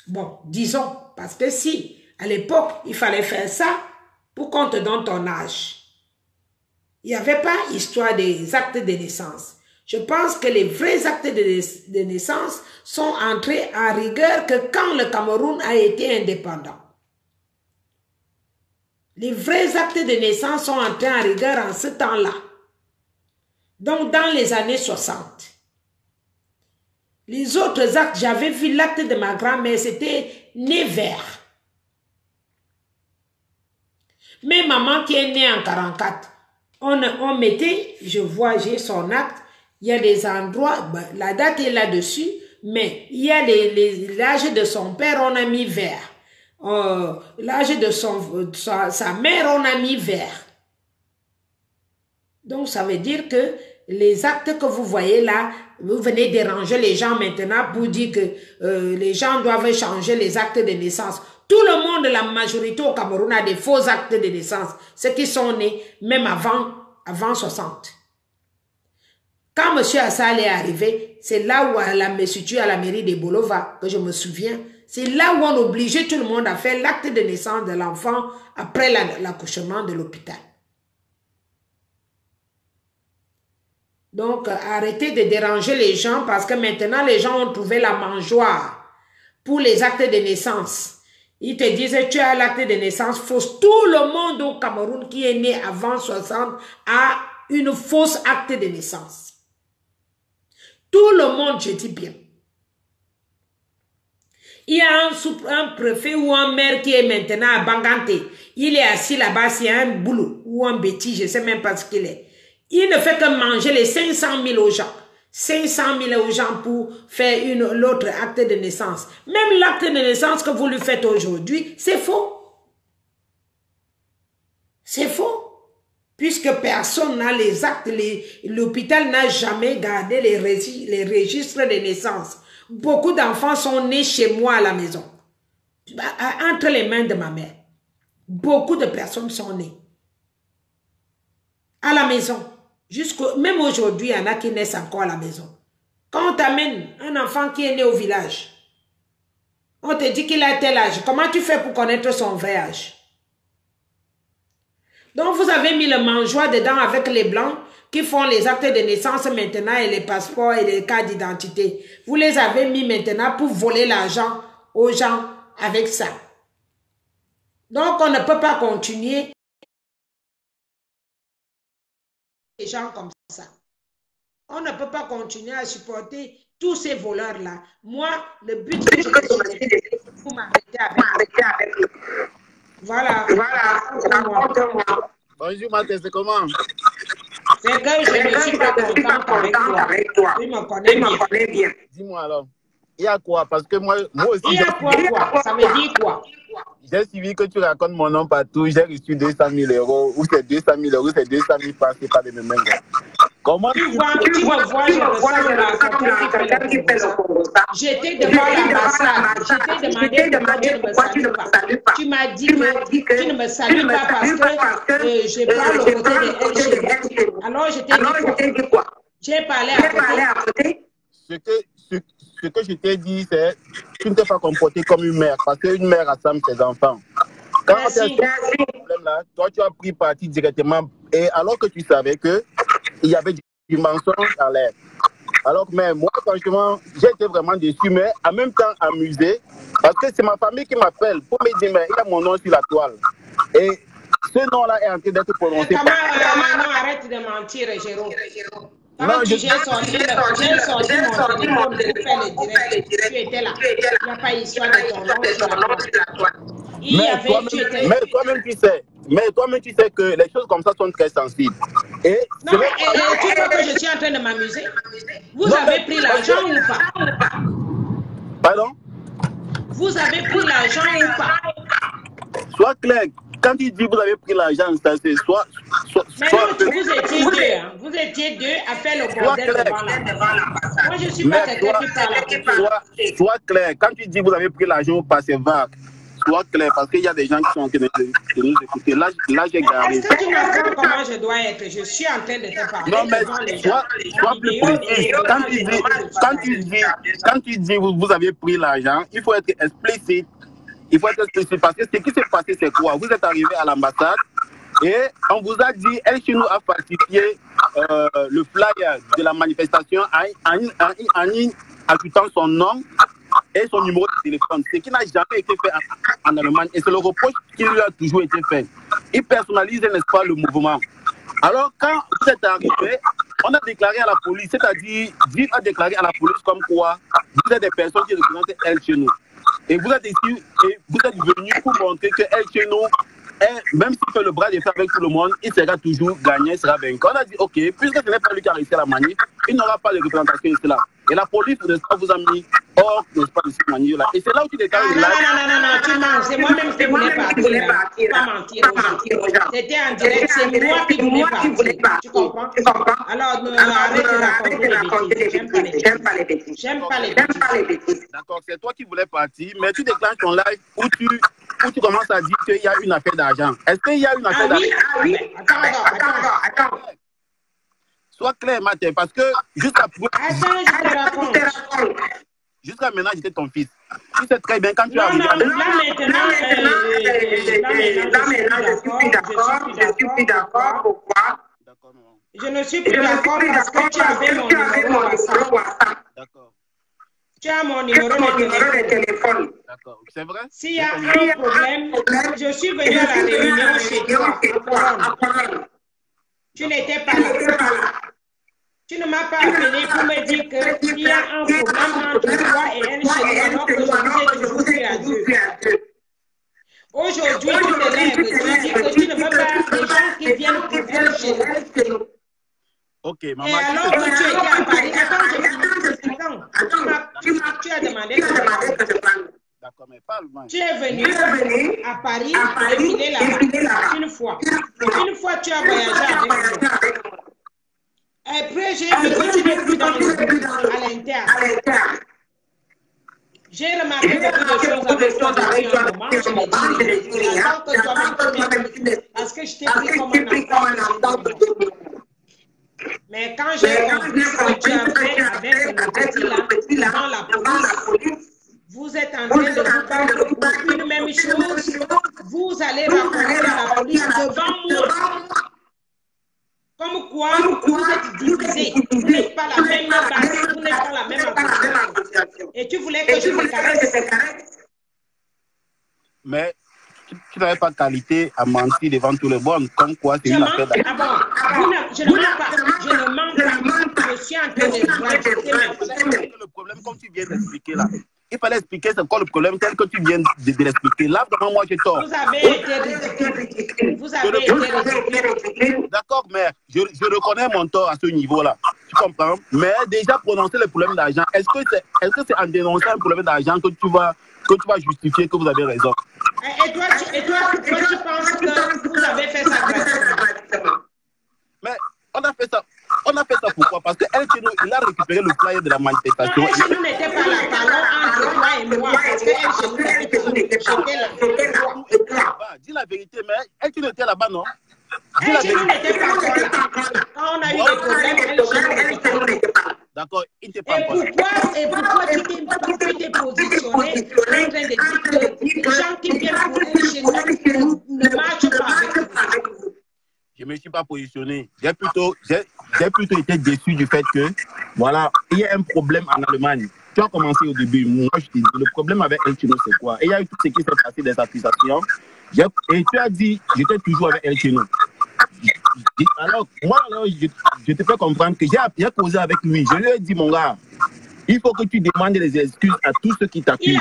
Bon, disons, parce que si, à l'époque, il fallait faire ça pour qu'on te donne ton âge. Il n'y avait pas histoire des actes de naissance. Je pense que les vrais actes de naissance sont entrés en rigueur que quand le Cameroun a été indépendant. Les vrais actes de naissance sont entrés en rigueur en ce temps-là. Donc, dans les années 60. Les autres actes, j'avais vu l'acte de ma grand-mère, c'était né vert. Mais maman qui est née en 44, on mettait, je vois, j'ai son acte, il y a des endroits, ben, la date est là-dessus, mais il y a l'âge de son père, on a mis vert. L'âge de sa mère, on a mis vert. Donc, ça veut dire que les actes que vous voyez là, vous venez déranger les gens maintenant pour dire que les gens doivent changer les actes de naissance. Tout le monde, la majorité au Cameroun a des faux actes de naissance. Ceux qui sont nés même avant 60. Quand M. Assal est arrivé, c'est là où elle me situe à la mairie de Bolova, que je me souviens. C'est là où on obligeait tout le monde à faire l'acte de naissance de l'enfant après l'accouchement de l'hôpital. Donc, arrêtez de déranger les gens parce que maintenant, les gens ont trouvé la mangeoire pour les actes de naissance. Ils te disent, tu as l'acte de naissance fausse. Tout le monde au Cameroun qui est né avant 60 a une fausse acte de naissance. Tout le monde, je dis bien. Il y a un préfet ou un maire qui est maintenant à Bangante. Il est assis là-bas, c'est un boulot ou un bêtis, je ne sais même pas ce qu'il est. Il ne fait que manger les 500 000 aux gens. 500 000 aux gens pour faire l'autre acte de naissance. Même l'acte de naissance que vous lui faites aujourd'hui, c'est faux. C'est faux. Puisque personne n'a les actes, l'hôpital n'a jamais gardé les registres de naissance. Beaucoup d'enfants sont nés chez moi à la maison. Entre les mains de ma mère. Beaucoup de personnes sont nées. À la maison. Même aujourd'hui, il y en a qui naissent encore à la maison. Quand on t'amène un enfant qui est né au village, on te dit qu'il a tel âge. Comment tu fais pour connaître son vrai âge? Donc, vous avez mis le mangeoire dedans avec les blancs qui font les actes de naissance maintenant et les passeports et les cartes d'identité. Vous les avez mis maintenant pour voler l'argent aux gens avec ça. Donc, on ne peut pas continuer les gens comme ça. On ne peut pas continuer à supporter tous ces voleurs-là. Moi, le but que je suis, vous m'arrêtez avec eux. Voilà. Raconte-moi. Bonjour, Mathé, c'est comment? C'est que je ne suis pas contente avec toi. Tu me connais bien. Dis-moi alors, il y a quoi? Parce que moi aussi... Il y a quoi? Ça veut dire quoi? J'ai suivi que tu racontes mon nom partout. J'ai reçu 200 000 euros. Ou c'est 200 000 euros, c'est 200 000 francs, c'est pas les mêmes gars. Comment tu me vois, je ressemble à quelqu'un qui fait le Congo. J'étais devant l'ambassade. J'étais demandé pourquoi tu ne me salues pas. Tu m'as dit que tu ne me salues pas parce que je parle au côté des LG. Alors je t'ai dit quoi? J'ai parlé à côté. Ce que je t'ai dit, c'est tu ne t'es pas comporté comme une mère, parce qu'une mère rassemble ses enfants. Quand tu as un problème là, toi tu as pris parti directement, et alors que tu savais qu'il y avait du mensonge à l'air. Alors que même moi, franchement, j'ai été vraiment déçu, mais en même temps amusé, parce que c'est ma famille qui m'appelle pour me dire, mais il y a mon nom sur la toile. Et ce nom-là est en train d'être prononcé. Non, arrête de mentir, Jérôme. Quand j'ai sorti mon téléphone pour faire le direct, tu étais là. Il n'y a pas histoire de ton nom sur la toile. Mais toi-même, tu sais que les choses comme ça sont très sensibles. Et non, tu crois que je suis en train de m'amuser? Vous avez pris l'argent ou pas? Pardon? Vous avez pris l'argent ou pas? Sois clair. Quand tu dis vous avez pris l'argent, c'est soit vous étiez deux, hein. Vous étiez deux à faire le bordel devant l'ambassade. Moi, je ne suis pas quelqu'un qui parle à côté. Sois clair. Quand tu dis vous avez pris l'argent ou pas, c'est vague. Sois clair, parce qu'il y a des gens qui sont en train de nous écouter. Là j'ai gardé. Est-ce que tu m'apprends comment je dois être? Je suis en train de te parler. Non, mais sois plus précis. Quand tu dis vous avez pris l'argent, il faut être explicite. Il faut être explicite parce que ce qui s'est passé, c'est quoi? Vous êtes arrivé à l'ambassade et on vous a dit, El Chenou a falsifié le flyer de la manifestation en y ajoutant son nom et son numéro de téléphone, ce qui n'a jamais été fait en Allemagne. Et c'est le reproche qui lui a toujours été fait. Il personnalise, n'est-ce pas, le mouvement. Alors, quand vous êtes arrivé, on a déclaré à la police, c'est-à-dire, Div a déclaré à la police comme quoi vous êtes des personnes qui représentent El Chenou. Et vous êtes ici, et vous êtes venus pour montrer que El Chenou, même s'il fait le bras de fer avec tout le monde, il sera toujours gagnant, il sera vainqueur. On a dit, ok, puisque ce n'est pas lui qui a réussi à la manif, il n'aura pas de représentation ici là. Et la police, n'est-ce pas, vous a mis hors, n'est-ce pas, de cette manif-là. Et c'est là où tu déclares non, tu mens. C'est moi-même qui voulais partir. Pas mentir aux gens. C'était en direct, c'est moi qui voulais partir. Tu comprends? Alors, arrête de raconter les bêtises. J'aime pas les bêtises. J'aime pas les bêtises. D'accord, c'est toi qui voulais partir, mais tu déclenches ton live où tu commences à dire qu'il y a une affaire d'argent. Est-ce qu'il y a une affaire d'argent? Oui. Attends. Sois clair, Martin, parce que jusqu'à maintenant, j'étais ton fils. Tu sais très bien quand tu as arrivé. Là maintenant, je suis plus d'accord. Pourquoi? Je ne suis plus d'accord parce que tu avais mon numéro WhatsApp. D'accord. Tu as mon numéro de téléphone. D'accord, c'est vrai? S'il y a un problème, je suis venu à la réunion chez toi, à Pologne. Tu n'étais pas là. Tu ne m'as pas appelé pour me dire qu'il y a un problème entre toi et El Chenou alors que je vous ai toujours fait à Dieu. Aujourd'hui, tu te lèves, tu dis que tu ne veux pas les gens qui viennent pour El Chenou. Ok, maman. Et alors que tu étais à Paris, tu as demandé que je parle. D'accord, mais parle, man. Tu es venu à Paris défiler là-bas une fois. Une fois, tu as voyagé avec moi. Après, j'ai vu que tu n'es plus dans le groupe à l'interne. J'ai remarqué beaucoup de choses avec toi depuis un moment. Je me dis, j'attends que toi-même parce que je t'ai pris comme un enfant. Mais quand j'ai compris ce que tu as fait avec le petit là, dans la police, vous êtes en train de vous prendre pour une même chose. Vous allez raconter à la police devant moi. Comme quoi, vous êtes divisés. Vous n'êtes pas la même base, vous n'êtes pas la même association. Et tu voulais que je te caresse. Mais tu n'avais pas qualité à mentir devant tout le monde. Comme quoi, c'est une affaire d'argent. Je ne mens pas. Je ne mens pas. Je suis en train de raconter. Le problème, comme tu viens d'expliquer là. Il fallait expliquer c'est quoi le problème tel que tu viens de l'expliquer. Là, vraiment, moi, j'ai tort. Vous avez été ridicule. Vous avez été ridicule. D'accord, mais je reconnais mon tort à ce niveau-là. Tu comprends? Mais déjà, prononcer le problème d'argent, est-ce que c'est en dénonçant un problème d'argent que tu vas justifier que vous avez raison? Et toi, tu penses que vous avez fait ça gratuitement? Mais on a fait ça pourquoi? Parce que El Chenou, il a récupéré le flyer de la manifestation. Non, El Chenou n'était pas là. Parlons entre toi et moi. Parce que El Chenou n'était pas là. Dis la vérité, mais El Chenou était là-bas, non? El Chenou n'était pas là. Quand on a eu des problèmes, El Chenou n'était pas là. D'accord, il n'était pas là. Et pourquoi tu t'es positionné en train de dire que les gens qui viennent pour El Chenou ne marchent pas avec pas positionné. J'ai plutôt été déçu du fait que, voilà, il y a un problème en Allemagne. Tu as commencé au début. Moi, je t'ai dit, le problème avec El Chino, c'est quoi? Et il y a eu tout ce qui s'est passé, des accusations. Et tu as dit, j'étais toujours avec El Chino. Alors, moi, alors, je te fais comprendre que j'ai causé avec lui. Je lui ai dit, mon gars, il faut que tu demandes des excuses à tous ceux qui t'accusent.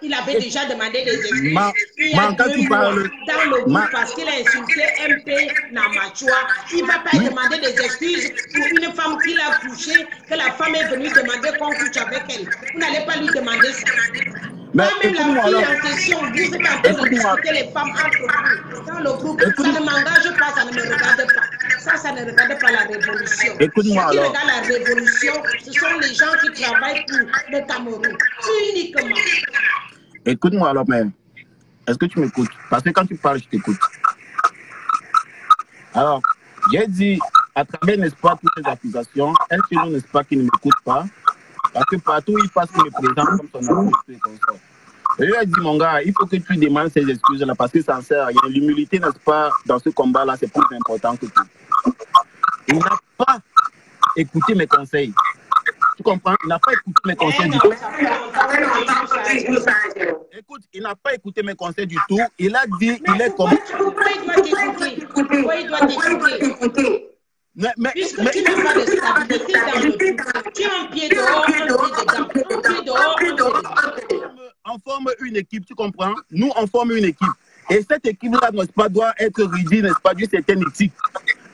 Il avait déjà demandé des excuses. Il y a dans le groupe parce qu'il a insulté MP Namachua. Il ne va pas demander des excuses pour une femme qu'il a couchée, que la femme est venue demander qu'on couche avec elle. Vous n'allez pas lui demander ça. Mais même la fille en question, vous êtes en train de discuter les femmes entre vous. Dans le groupe, ça ne m'engage pas, ça ne me regarde pas. Ça ne regarde pas la révolution. Écoute-moi Ce qui alors. regarde la révolution, ce sont les gens qui travaillent pour le Cameroun. Uniquement. Écoute-moi alors, mais est-ce que tu m'écoutes? Parce que quand tu parles, je t'écoute. Alors, j'ai dit, à travers, n'est-ce pas, toutes les accusations, El Chino, n'est-ce pas, qui ne m'écoute pas. Parce que partout où il passe, il me présente comme son ami et comme ça. Je lui ai dit, mon gars, il faut que tu demandes ces excuses-là parce que ça ne sert à rien. L'humilité, n'est-ce pas, dans ce combat-là, c'est plus important que tout. Il n'a pas écouté mes conseils. Tu comprends? Il n'a pas écouté mes conseils du tout. Écoute, il n'a pas écouté mes conseils du tout. Il a dit, il est comme... Pourquoi il doit t'écouter? Puisque tu n'as pas de stabilité dans le groupe, tu es un pied dehors, un pied dedans, un pied dehors, un pied dedans. On forme une équipe, tu comprends? Nous, on forme une équipe. Et cette équipe-là, n'est-ce pas, doit être rigide, n'est-ce pas, d'une certaine éthique.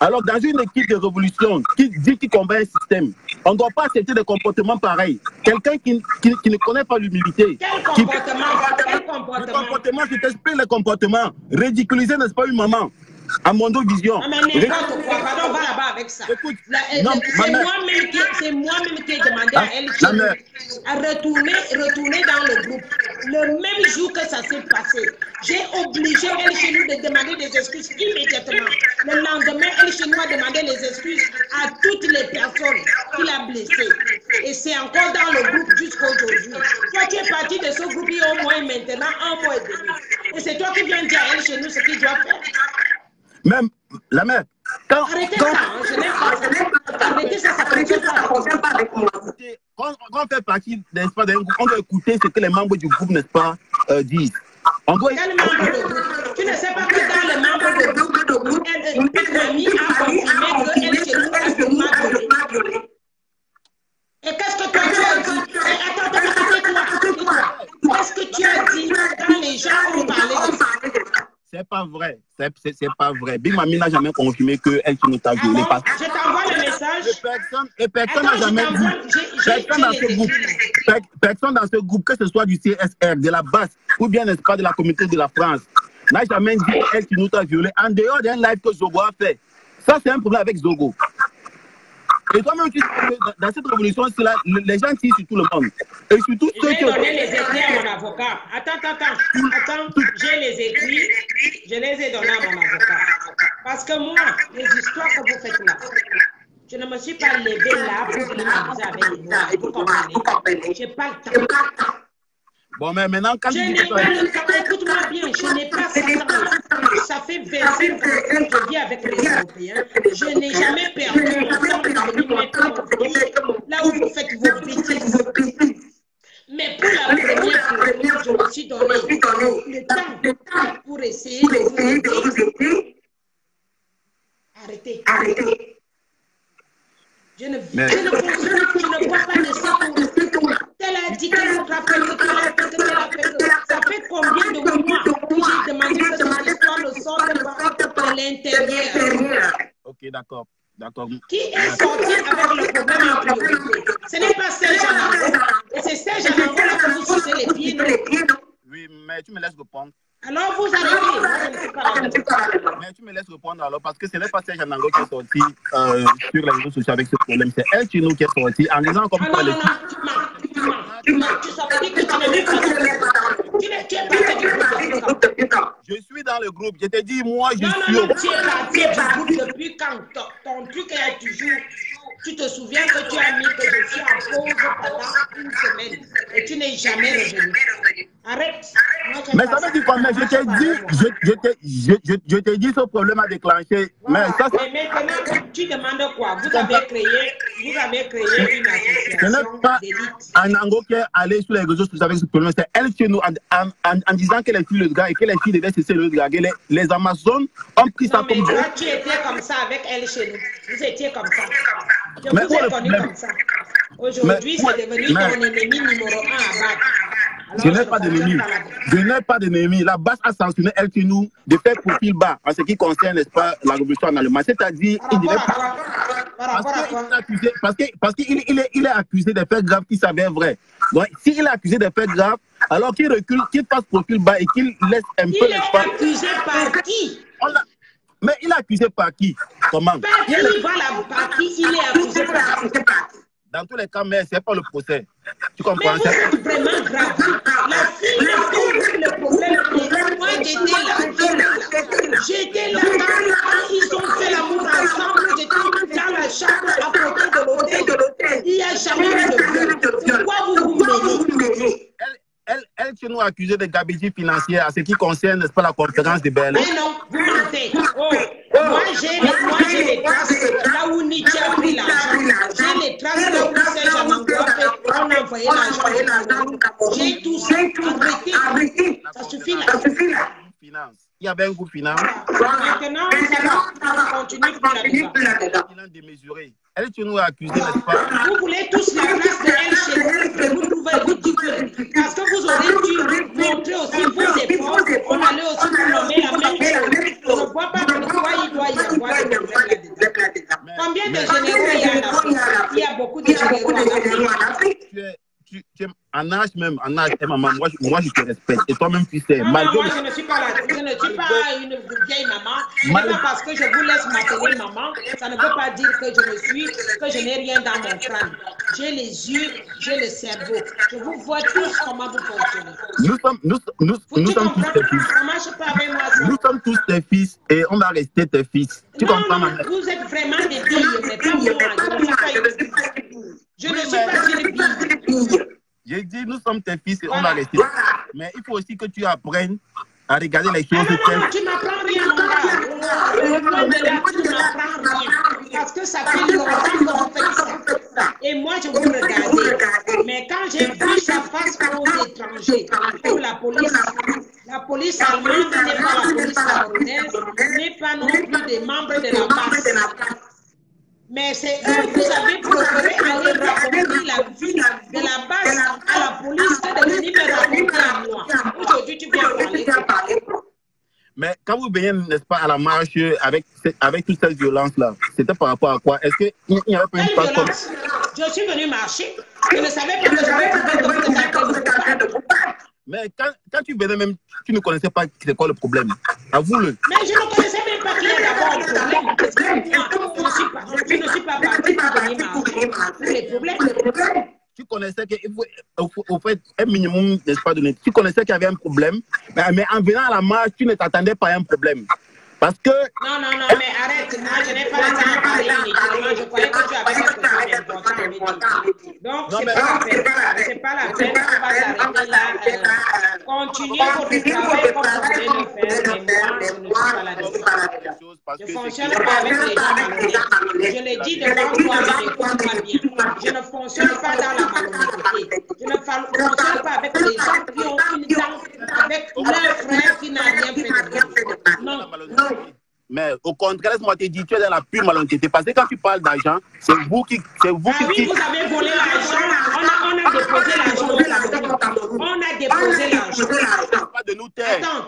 Alors, dans une équipe de révolution qui dit qu'il combat un système, on ne doit pas accepter des comportements pareils. Quelqu'un qui ne connaît pas l'humilité. Quel comportement? Le comportement, je t'explique le comportement. Ridiculiser, n'est-ce pas, une maman? À mon dos vision. Ah, mais n'importe quoi, pardon, on va là-bas avec ça. Écoute, c'est moi-même qui ai demandé à elle à retourner dans le groupe. Le même jour que ça s'est passé, j'ai obligé elle chez nous de demander des excuses immédiatement. Le lendemain, elle chez nous a demandé les excuses à toutes les personnes qu'il a blessées. Et c'est encore dans le groupe jusqu'à aujourd'hui. Toi, tu es parti de ce groupe il y a au moins maintenant 1 mois et demi. Et c'est toi qui viens dire à elle chez nous ce qu'il doit faire. Même la mère. Arrêtez ça, je n'aime pas ça. Arrêtez ça, ça ne fonctionne pas avec moi. Quand on fait partie, n'est-ce pas, d'un groupe, on doit écouter ce que les membres du groupe, n'est-ce pas, disent. On doit... Dans le membre de groupe, tu ne sais pas que dans le membre de groupe, une amie a confirmé qu'elle chez nous a sûrement violé. Et qu'est-ce que toi tu as dit? Attends, tais-toi. Qu'est-ce que tu as dit quand les gens ont parlé de ça? C'est pas vrai. C'est pas vrai. Big Mami n'a jamais confirmé qu'elle qui nous a violé. Je t'envoie le message. Et personne n'a jamais dit. Personne dans ce groupe, que ce soit du CSR, de la base, ou bien, n'est-ce pas, de la communauté de la France, n'a jamais dit elle qui nous a violé en dehors d'un live que Zogo a fait. Ça, c'est un problème avec Zogo. Et toi-même, tu sais que dans cette révolution-là, les gens tirent sur tout le monde. Et surtout ceux qui... J'ai donné les écrits à mon avocat. Attends, j'ai les écrits, je les ai donnés à mon avocat. Parce que moi, les histoires que vous faites là, je ne me suis pas levée là pour venir m'amuser avec les noirs. Vous comprenez? Je n'ai pas le temps. Bon, mais maintenant, quand je n'ai pas le temps, écoute-moi bien, je n'ai pas ce temps. Ça fait 25 ans que je vis avec les Européens. Je n'ai jamais perdu mon temps de venir mettre mon pied là où vous faites vos bêtises. Mais pour la première fois, je me suis donné le temps pour essayer de vous aider. Arrêtez. Je ne vois pas de ça. Elle a dit qu'elle a fait, ça fait combien de mois que j'ai demandé que cette histoire ne sorte pas de l'intérieur. Ok, d'accord. Qui est sorti avec le problème en priorité? Ce n'est pas Serge Anango. Et c'est Serge Anango là que vous sucez les pieds, non? Oui, mais tu me laisses répondre. Alors vous arrêtez. Moi, je ne suis pas là. Mais tu me laisses répondre alors, parce que ce n'est pas Serge Anango qui est sorti sur les réseaux sociaux avec ce problème. C'est elle chez nous qui est sorti en disant comme ça. Tu savais que tu n'avais pas tu es parti du groupe depuis quand? Je suis dans le groupe. Je t'ai dit, moi, je suis... Non, tu es parti du groupe depuis quand? Ton truc est toujours... Tu te souviens que tu as mis que je suis en pause pendant 1 semaine et tu n'es jamais revenu. Arrête. Moi, Mais ça veut dire quoi? Mais je t'ai dit, ce problème a déclenché. Voilà. Mais ça, mais maintenant, tu demandes quoi? Vous avez créé une association. Ce n'est pas Anango qui est allé sur les réseaux sociaux avec ce problème. C'est elle chez nous en disant qu'elle est fille le gars et que les filles devaient cesser de le draguer. Les Amazones ont pris ça comme toi, tu étais comme ça avec elle chez nous. Vous étiez comme ça. Je vous ai connu comme ça. Aujourd'hui, c'est devenu ton ennemi numéro 1 à battre. Je n'ai pas d'ennemi. Je n'ai pas d'ennemi. La base a sanctionné elle chez nous de faire profil bas en ce qui concerne, n'est-ce pas, la révolution en Allemagne. C'est-à-dire, il devait pas. Parce qu'il est accusé de faits graves qui s'avèrent vrais. Donc, s'il est accusé de faits graves, alors qu'il recule, qu'il fasse profil bas et qu'il laisse un peu. Il est accusé par qui? Mais il est accusé par qui? Comment? Par qui? Voilà, par qui il est accusé par qui? Dans tous les cas, mais ce n'est pas le procès. Tu comprends? Mais c'est vraiment grave. La fille a compris le problème. Moi, j'étais là. Ils ont fait l'amour ensemble. J'étais dans la chambre à côté de l'hôtel. Il n'y a jamais eu de viol. Pourquoi vous mêlez? Elle chez nous accusée de gabegie financière à ce qui concerne, n'est-ce pas, la conférence de Berlin. Mais non, vous mentez. Moi, j'ai les traces là où Nietzsche a pris l'argent. J'ai les traces là où Saint-Jean on a envoyé l'argent. J'ai tout ça. Arrêtez. Ça suffit là. Finance. Il y avait un groupe finance. Maintenant, ça va continuer pour la débat. Bilan démesuré. Elle chez nous accusée, n'est-ce pas? Vous voulez tous la place de elle chez nous. Vous trouvez ridicule. Parce que vous aurez dû montrer aussi vos efforts. On allait aussi vous nommer la même chose. Je ne vois pas pourquoi il doit y avoir des problèmes là-dedans. Combien de généraux il y a en Afrique? Il y a beaucoup de généraux en Afrique. Tu es en âge même, maman, moi je te respecte. Et toi-même tu sais. Moi je ne suis pas là. Je ne suis pas une vieille maman. Ce n'est pas parce que je vous laisse m'appeler maman. Ça ne veut pas dire que je n'ai rien dans mon crâne. J'ai les yeux, j'ai le cerveau. Je vous vois tous comment vous fonctionnez. Nous sommes tous tes fils. Ça marche pas avec moi ça. Nous sommes tous tes fils et on va rester tes fils. Tu comprends, maman? Vous êtes vraiment des billes, mais pas moi. Je ne suis pas une bille. J'ai dit, nous sommes tes fils et on va rester. Mais il faut aussi que tu apprennes à regarder les choses. Tu m'apprends rien, mon gars. Tu m'apprends rien. Parce que ça fait longtemps que vous faites ça. Et moi, je vous regardais. Mais quand j'ai vu ça face aux étrangers, pour la police allemande n'est pas la police camerounaise, n'est pas non plus des membres de la base. Mais c'est eux que vous avez préféré aller raconter la vie de la base à la police que de venir me raconter à moi. Aujourd'hui, tu viens parler. Mais quand vous venez, n'est-ce pas, à la marche avec toute cette violence-là, c'était par rapport à quoi? Est-ce qu'il n'y avait pas une façon comme... Je suis venu marcher. Je ne savais pas que j'avais trouvé de Mais quand tu venais même, tu ne connaissais pas c'est quoi le problème. Avoue-le. Mais je ne connaissais même pas qu'il y a d'abord un problème. Je ne suis pas parti pour venir marcher. Les problèmes. Tu connaissais qu'il faut faire un minimum, n'est-ce pas, donné. Tu connaissais qu'il y avait un problème, mais en venant à la marche, tu ne t'attendais pas à un problème. Parce que... Non, mais arrête. Moi, je n'ai pas le temps de parler inutilement. Je croyais que tu avais quelque chose d'important à me dire. Donc, c'est pas la peine. On va s'arrêter là. Continuez votre travail comme vous venez de faire. Mais moi, je ne suis pas là-dedans. Je ne fonctionne pas avec les gens malhonnêtes. Je l'ai dit devant toi, mais écoute-moi bien. Je ne fonctionne pas dans la malhonnêteté. Je ne fonctionne pas avec les gens qui ont une dent avec leur frère qui n'a rien fait de mal. Non. Mais au contraire, laisse-moi te dire, tu es dans la pure malhonnêteté. Parce que quand tu parles d'argent, c'est vous qui... Oui, vous avez volé l'argent. On a déposé l'argent. On a déposé l'argent. Pas de nous taire. Attends.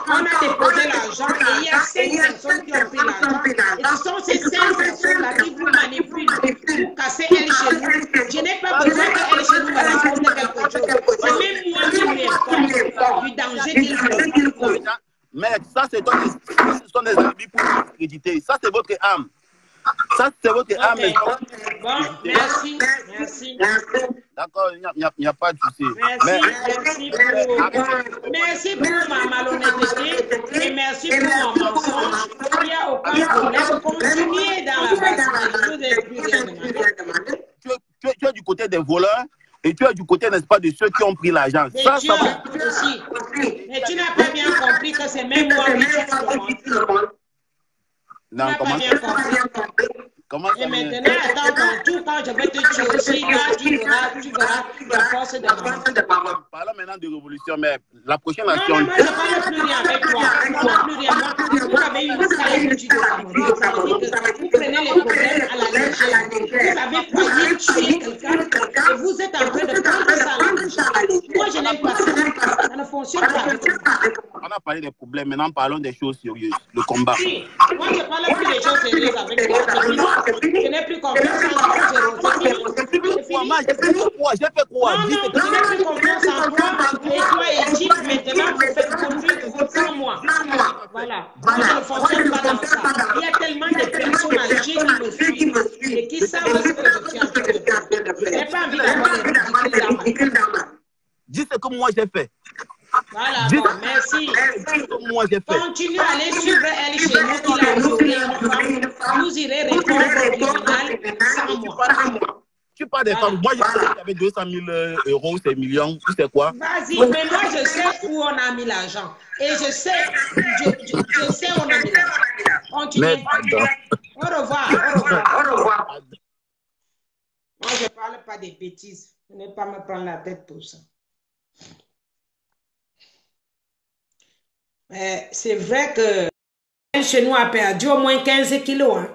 On a déposé l'argent et il y a 5 personnes qui ont pris l'argent. Et ce sont ces 5 personnes-là qui vous manipulent pour casser elle chez nous. Je n'ai pas besoin qu'elle chez nous me raconte quelque chose. C'est même moi qui m'informe du danger qu'il faut. Mais ça, ce sont des habits pour vous créditer. Ça, c'est votre âme. Ça, c'est votre âme. Bon, merci. D'accord, il n'y a pas de souci. Merci pour ma malhonnêteté et merci pour mon mensonge. Il n'y a aucun problème. Continuez dans la base. Je vous ai plus rien demandé. Tu es du côté des voleurs. Et tu es du côté, n'est-ce pas, de ceux qui ont pris l'argent. Ça aussi. Mais que c'est même moi qui tue le monde. Non, comment Comment et maintenant, attends, quand je vais te tuer aussi, là, tu verras la force de maman. Parlons maintenant de révolution, mais la prochaine action... Non, moi, je ne parle plus rien avec toi. Je ne parle plus rien. Vous avez une stratégie de Cameroun. Ça veut dire que vous prenez les problèmes à la légère. Vous avez failli tuer quelqu'un et vous êtes en train de prendre ça à la légère. Moi, je n'aime pas ça. Ça ne fonctionne pas. On a parlé des problèmes, maintenant parlons des choses sérieuses, le combat. Si, moi, je ne parle plus des choses sérieuses avec toi. Je n'ai plus confiance en toi. J'ai fait quoi? Non, non, je n'ai plus confiance en toi. Et toi et Jeep, maintenant, vous faites confiance sans moi. Voilà. Moi, je ne fonctionne pas dans ça. Il y a tellement de personnes âgées qui me suivent et qui savent ce que je suis en train de faire. Je n'ai pas envie d'avoir les ridicules dans ma tête. Dis ce que moi j'ai fait. Voilà, bon, merci. Moi, j'ai fait. Continue à aller suivre elle chez nous, qu'il a violé une femme. Vous irez répondre au tribunal sans moi. Tu parles des femmes. Moi, j'avais 200 000 euros, c'est millions. Tu sais quoi? Vas-y, mais moi, je sais où on a mis l'argent. Et je sais où on a mis l'argent. Continue. Au revoir, au revoir, au revoir. Moi, je ne parle pas des bêtises. Je ne vais pas me prendre la tête pour ça. C'est vrai que chez nous a perdu au moins 15 kilos. Hein.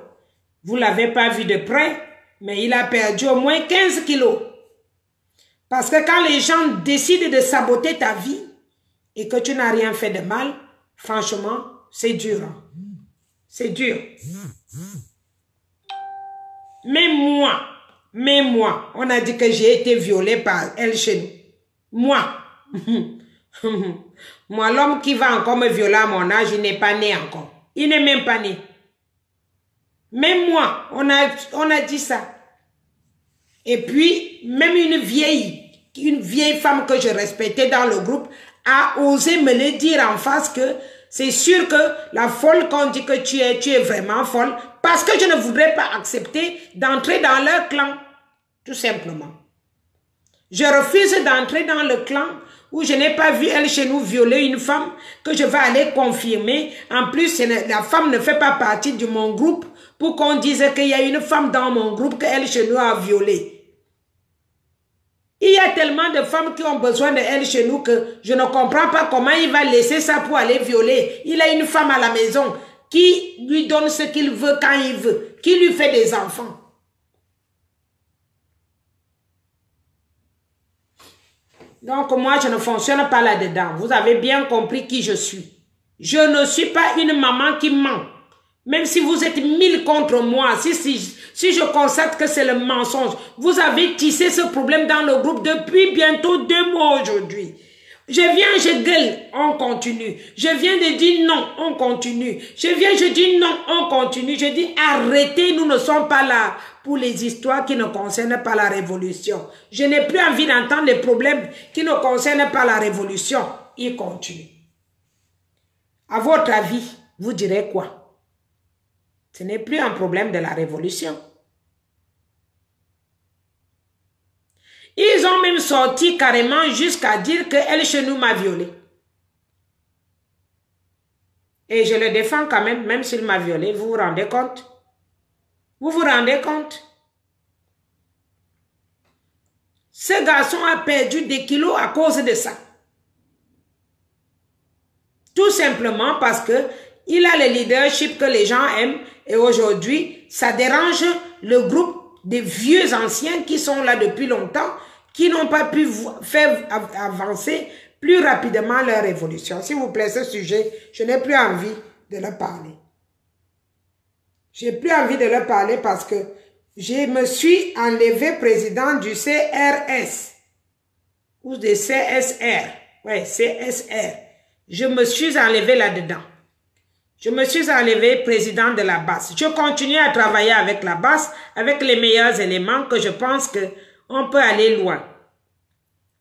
Vous ne l'avez pas vu de près, mais il a perdu au moins 15 kilos. Parce que quand les gens décident de saboter ta vie et que tu n'as rien fait de mal, franchement, c'est dur. Hein. C'est dur. Même moi, on a dit que j'ai été violée par elle chez nous. Moi. Moi, l'homme qui va encore me violer à mon âge, il n'est pas né encore. Il n'est même pas né. Même moi, on a dit ça. Et puis, même une vieille femme que je respectais dans le groupe a osé me le dire en face que c'est sûr que la folle qu'on dit que tu es vraiment folle parce que je ne voudrais pas accepter d'entrer dans leur clan. Tout simplement. Je refuse d'entrer dans le clan où je n'ai pas vu elle chez nous violer une femme que je vais aller confirmer. En plus, la femme ne fait pas partie de mon groupe pour qu'on dise qu'il y a une femme dans mon groupe qu'elle chez nous a violée. Il y a tellement de femmes qui ont besoin de elle chez nous que je ne comprends pas comment il va laisser ça pour aller violer. Il a une femme à la maison qui lui donne ce qu'il veut quand il veut, qui lui fait des enfants. Donc, moi, je ne fonctionne pas là-dedans. Vous avez bien compris qui je suis. Je ne suis pas une maman qui ment. Même si vous êtes 1000 contre moi, si je constate que c'est le mensonge, vous avez tissé ce problème dans le groupe depuis bientôt 2 mois aujourd'hui. Je viens, je gueule, on continue. Je viens de dire non, on continue. Je viens, je dis non, on continue. Je dis arrêtez, nous ne sommes pas là pour les histoires qui ne concernent pas la révolution. Je n'ai plus envie d'entendre les problèmes qui ne concernent pas la révolution. Il continue. À votre avis, vous direz quoi? Ce n'est plus un problème de la révolution. Ils ont même sorti carrément jusqu'à dire qu'elle chez nous m'a violée. Et je le défends quand même, même s'il m'a violée. Vous vous rendez compte? Vous vous rendez compte? Ce garçon a perdu des kilos à cause de ça. Tout simplement parce que il a le leadership que les gens aiment. Et aujourd'hui, ça dérange le groupe des vieux anciens qui sont là depuis longtemps, qui n'ont pas pu faire avancer plus rapidement leur révolution. S'il vous plaît, ce sujet, je n'ai plus envie de le parler. J'ai plus envie de le parler parce que je me suis enlevé président du CRS ou de CSR. Oui, CSR. Je me suis enlevé là-dedans. Je me suis enlevé président de la base. Je continue à travailler avec la base, avec les meilleurs éléments que je pense qu'on peut aller loin.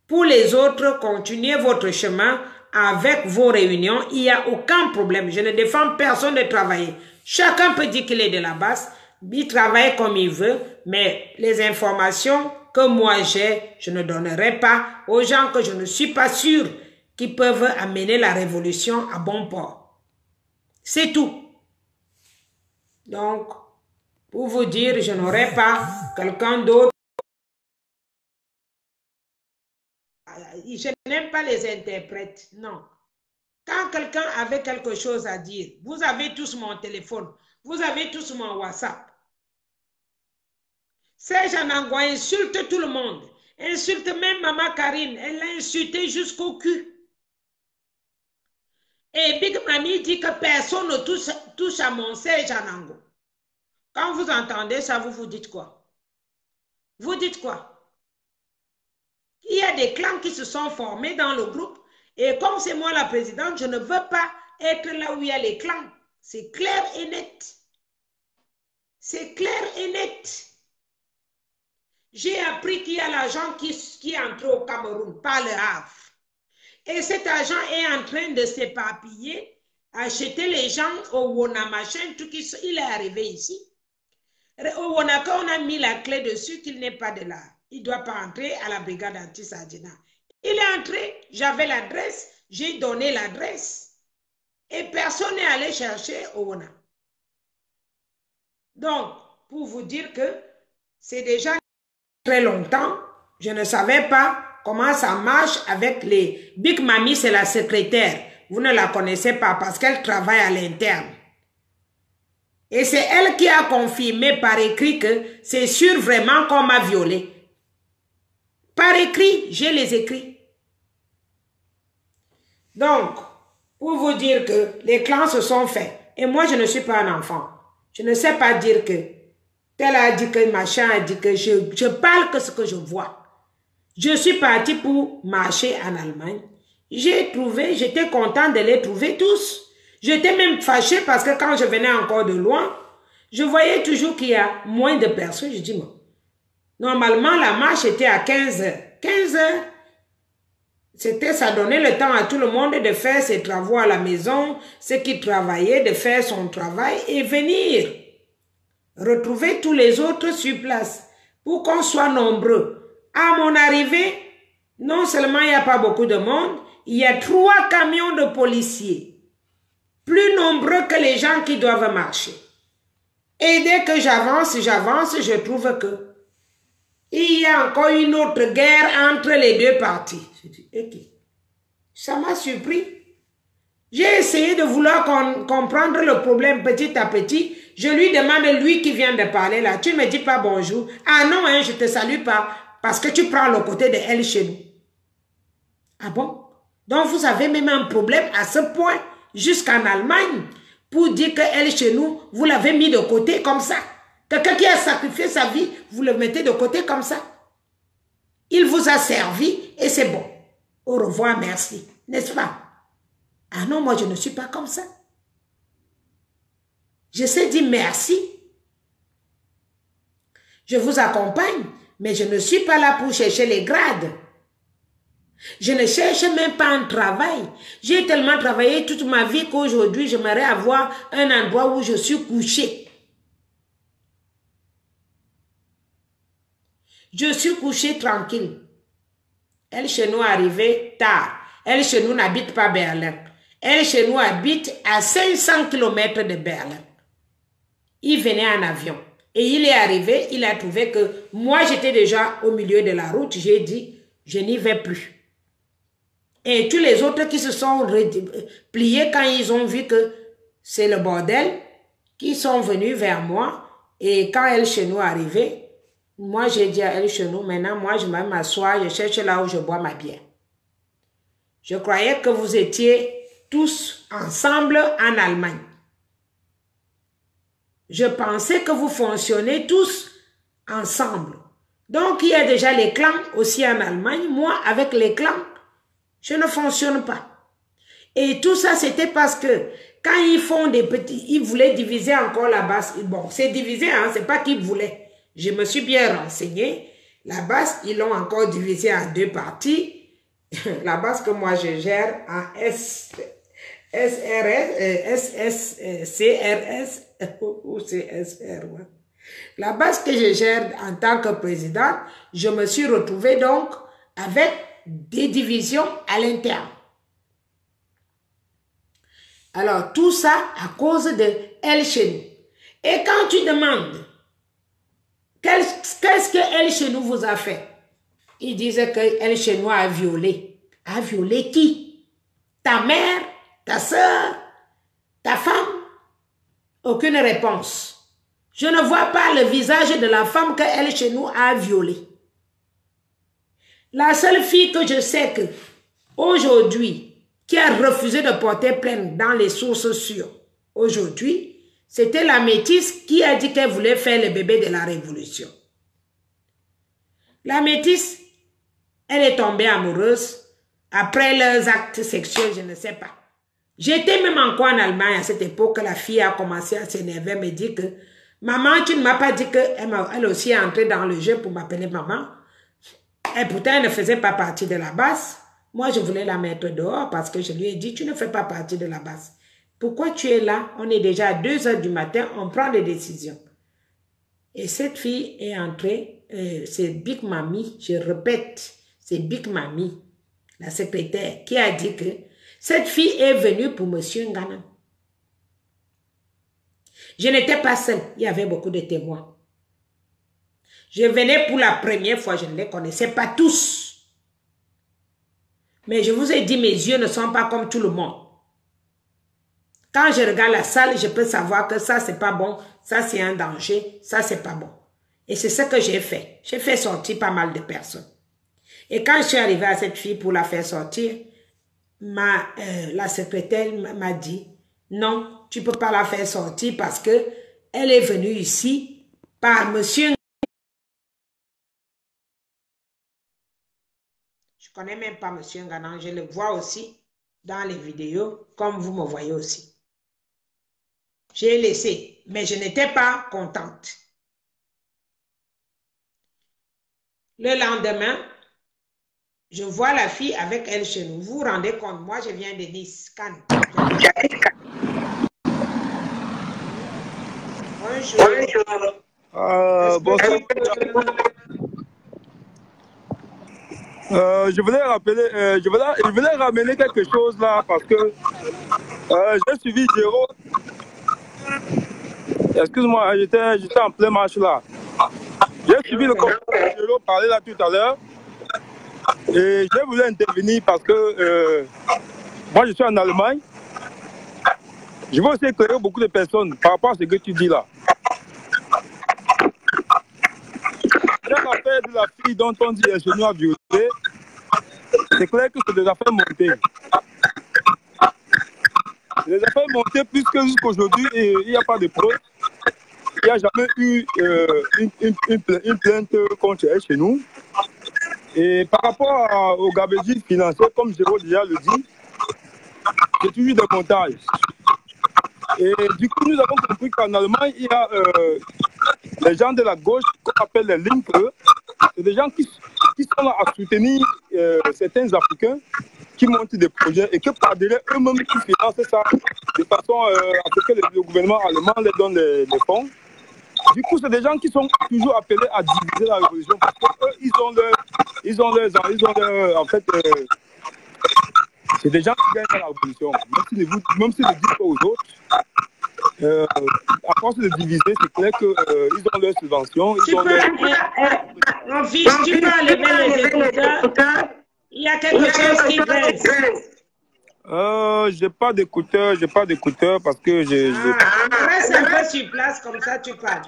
Pour les autres, continuez votre chemin avec vos réunions. Il n'y a aucun problème. Je ne défends personne de travailler. Chacun peut dire qu'il est de la base. Il travaille comme il veut. Mais les informations que moi j'ai, je ne donnerai pas aux gens que je ne suis pas sûr qui peuvent amener la révolution à bon port. C'est tout. Donc, pour vous dire, je n'aurai pas quelqu'un d'autre. Je n'aime pas les interprètes, non. Quand quelqu'un avait quelque chose à dire, vous avez tous mon téléphone, vous avez tous mon WhatsApp. Serge Anango insulte tout le monde, insulte même Maman Karine, elle l'a insulté jusqu'au cul. Et Big Mami dit que personne ne touche à mon Serge Anango. Quand vous entendez ça, vous vous dites quoi? Vous dites quoi? Il y a des clans qui se sont formés dans le groupe. Et comme c'est moi la présidente, je ne veux pas être là où il y a les clans. C'est clair et net. C'est clair et net. J'ai appris qu'il y a l'agent qui est entré au Cameroun par le Havre. Et cet agent est en train de s'éparpiller, acheter les gens au Wona machin, tout qui, il est arrivé ici. Au Wona, quand on a mis la clé dessus, qu'il n'est pas de là. Il ne doit pas entrer à la brigade anti-Sardina. Il est entré, j'avais l'adresse, j'ai donné l'adresse. Et personne n'est allé chercher Oona. Donc, pour vous dire que c'est déjà très longtemps, je ne savais pas comment ça marche avec les... Big Mami, c'est la secrétaire. Vous ne la connaissez pas parce qu'elle travaille à l'interne. Et c'est elle qui a confirmé par écrit que c'est sûr vraiment qu'on m'a violée. Par écrit, j'ai les écrits. Donc, pour vous dire que les clans se sont faits. Et moi, je ne suis pas un enfant. Je ne sais pas dire que tel a dit que machin a dit que je parle que ce que je vois. Je suis partie pour marcher en Allemagne. J'ai trouvé, j'étais content de les trouver tous. J'étais même fâchée parce que quand je venais encore de loin, je voyais toujours qu'il y a moins de personnes. Je dis, bon, normalement, la marche était à 15 heures. 15 heures, ça donnait le temps à tout le monde de faire ses travaux à la maison, ceux qui travaillaient, de faire son travail et venir retrouver tous les autres sur place pour qu'on soit nombreux. À mon arrivée, non seulement il n'y a pas beaucoup de monde, il y a 3 camions de policiers, plus nombreux que les gens qui doivent marcher. Et dès que j'avance, je trouve que il y a encore une autre guerre entre les deux parties. Je dis, ok. Ça m'a surpris. J'ai essayé de vouloir comprendre le problème petit à petit. Je lui demande, lui qui vient de parler là, tu ne me dis pas bonjour. Ah non, hein, je ne te salue pas parce que tu prends le côté de elle chez nous. Ah bon? Donc vous avez même un problème à ce point, jusqu'en Allemagne, pour dire que elle chez nous, vous l'avez mis de côté comme ça. Quelqu'un qui a sacrifié sa vie, vous le mettez de côté comme ça. Il vous a servi et c'est bon. Au revoir, merci. N'est-ce pas? Ah non, moi je ne suis pas comme ça. Je sais dire merci. Je vous accompagne, mais je ne suis pas là pour chercher les grades. Je ne cherche même pas un travail. J'ai tellement travaillé toute ma vie qu'aujourd'hui, j'aimerais avoir un endroit où je suis couché. Je suis couché tranquille. Elle chez nous est arrivée tard. Elle chez nous n'habite pas Berlin. Elle chez nous habite à 500 km de Berlin. Il venait en avion. Et il est arrivé, il a trouvé que moi j'étais déjà au milieu de la route. J'ai dit, je n'y vais plus. Et tous les autres qui se sont pliés quand ils ont vu que c'est le bordel, qui sont venus vers moi. Et quand elle chez nous est arrivée, moi, j'ai dit à elle chez nous, maintenant, moi, je vais m'asseoir, je cherche là où je bois ma bière. Je croyais que vous étiez tous ensemble en Allemagne. Je pensais que vous fonctionnez tous ensemble. Donc, il y a déjà les clans aussi en Allemagne. Moi, avec les clans, je ne fonctionne pas. Et tout ça, c'était parce que quand ils font des petits, ils voulaient diviser encore la base. Bon, c'est divisé, hein, c'est pas qu'ils voulaient. Je me suis bien renseigné. La base, ils l'ont encore divisée en 2 parties. La base que moi je gère en CRS ou CSR. Ouais. La base que je gère en tant que présidente, je me suis retrouvée donc avec des divisions à l'interne. Alors, tout ça à cause de El Chenou. Et quand tu demandes, qu'est-ce que El Chenou vous a fait? Ils disaient que El Chenou a violé. A violé qui? Ta mère, ta soeur, ta femme? Aucune réponse. Je ne vois pas le visage de la femme que El Chenou a violé. La seule fille que je sais que aujourd'hui, qui a refusé de porter plainte dans les sources sûres, aujourd'hui, c'était la métisse qui a dit qu'elle voulait faire le bébé de la révolution. La métisse, elle est tombée amoureuse après leurs actes sexuels, je ne sais pas. J'étais même encore en Allemagne à cette époque, la fille a commencé à s'énerver, me dit que « Maman, tu ne m'as pas dit qu'elle aussi est entrée dans le jeu pour m'appeler maman. » Et pourtant, elle ne faisait pas partie de la base. Moi, je voulais la mettre dehors parce que je lui ai dit « Tu ne fais pas partie de la base. Pourquoi tu es là? On est déjà à 2 h du matin, on prend des décisions. » Et cette fille est entrée, c'est Big Mami, je répète, c'est Big Mami, la secrétaire, qui a dit que cette fille est venue pour Monsieur Ngana. Je n'étais pas seule, il y avait beaucoup de témoins. Je venais pour la première fois, je ne les connaissais pas tous. Mais je vous ai dit, mes yeux ne sont pas comme tout le monde. Quand je regarde la salle, je peux savoir que ça, c'est pas bon, ça, c'est un danger, ça, c'est pas bon. Et c'est ce que j'ai fait. J'ai fait sortir pas mal de personnes. Et quand je suis arrivée à cette fille pour la faire sortir, la secrétaire m'a dit, non, tu ne peux pas la faire sortir parce que elle est venue ici par monsieur. Je ne connais même pas monsieur Ngana, je le vois aussi dans les vidéos, comme vous me voyez aussi. J'ai laissé, mais je n'étais pas contente. Le lendemain, je vois la fille avec elle chez nous. Vous vous rendez compte, moi je viens de Nice, Cannes. Bonjour. Bonjour. Je voulais rappeler, je voulais ramener quelque chose là parce que j'ai suivi Géraud. Excuse-moi, j'étais en plein marche là. J'ai suivi le compte de Géraud parler là tout à l'heure. Et j'ai voulu intervenir parce que moi je suis en Allemagne. Je veux aussi éclairer beaucoup de personnes par rapport à ce que tu dis là. L'affaire de la fille dont on dit qu'elle se a violé, c'est clair que c'est des affaires montées. Les affaires montées puisque jusqu'aujourd'hui, il n'y a pas de preuves. Il n'y a jamais eu une plainte contre elle chez nous. Et par rapport au gabegie financier, comme Géraud déjà le dit, c'est toujours des montages. Et du coup, nous avons compris qu'en Allemagne, il y a les gens de la gauche, qu'on appelle les Linke, c'est des gens qui sont là à soutenir certains Africains qui montent des projets et que par derrière eux-mêmes qui financent ça de façon à ce que le gouvernement allemand leur donne les fonds. Du coup, c'est des gens qui sont toujours appelés à diviser la révolution parce qu'eux, ils ont leur, en fait, c'est des gens qui gagnent dans la révolution, même s'ils ne disent pas aux autres. À force de diviser, c'est clair qu'ils ont leurs subventions. Mon fils, tu peux enlever les écouteurs. Il y a quelque chose qui baisse. J'ai pas d'écouteurs parce que j'ai... Reste un peu sur place, comme ça tu parles.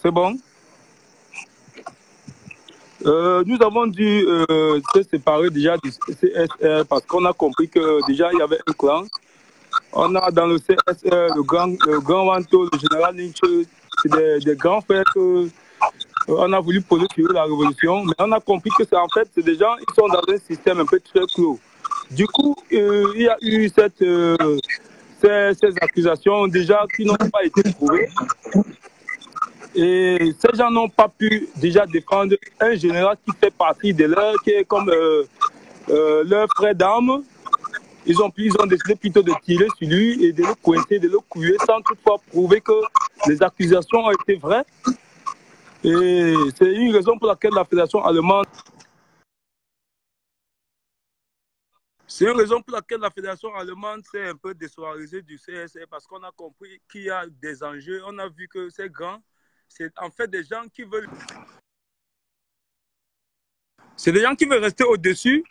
C'est bon. Nous avons dû se séparer déjà du CSR parce qu'on a compris que déjà il y avait un clan. On a dans le CSR le grand Wanto, le général Lynch, c'est des grands frères qu'on a voulu poser sur la révolution. Mais on a compris que c'est en fait, c'est des gens, ils sont dans un système un peu très clos. Du coup, il y a eu ces accusations déjà qui n'ont pas été prouvées. Et ces gens n'ont pas pu déjà défendre un général qui fait partie de leur, qui est comme leur frère d'armes. Ils ont décidé plutôt de tirer sur lui et de le coincer, de le couiller sans toutefois prouver que les accusations ont été vraies. Et c'est une raison pour laquelle la fédération allemande C'est une raison pour laquelle la fédération allemande s'est un peu désolidarisée du CSR parce qu'on a compris qu'il y a des enjeux. On a vu que ces grands, c'est en fait des gens qui veulent... C'est des gens qui veulent rester au-dessus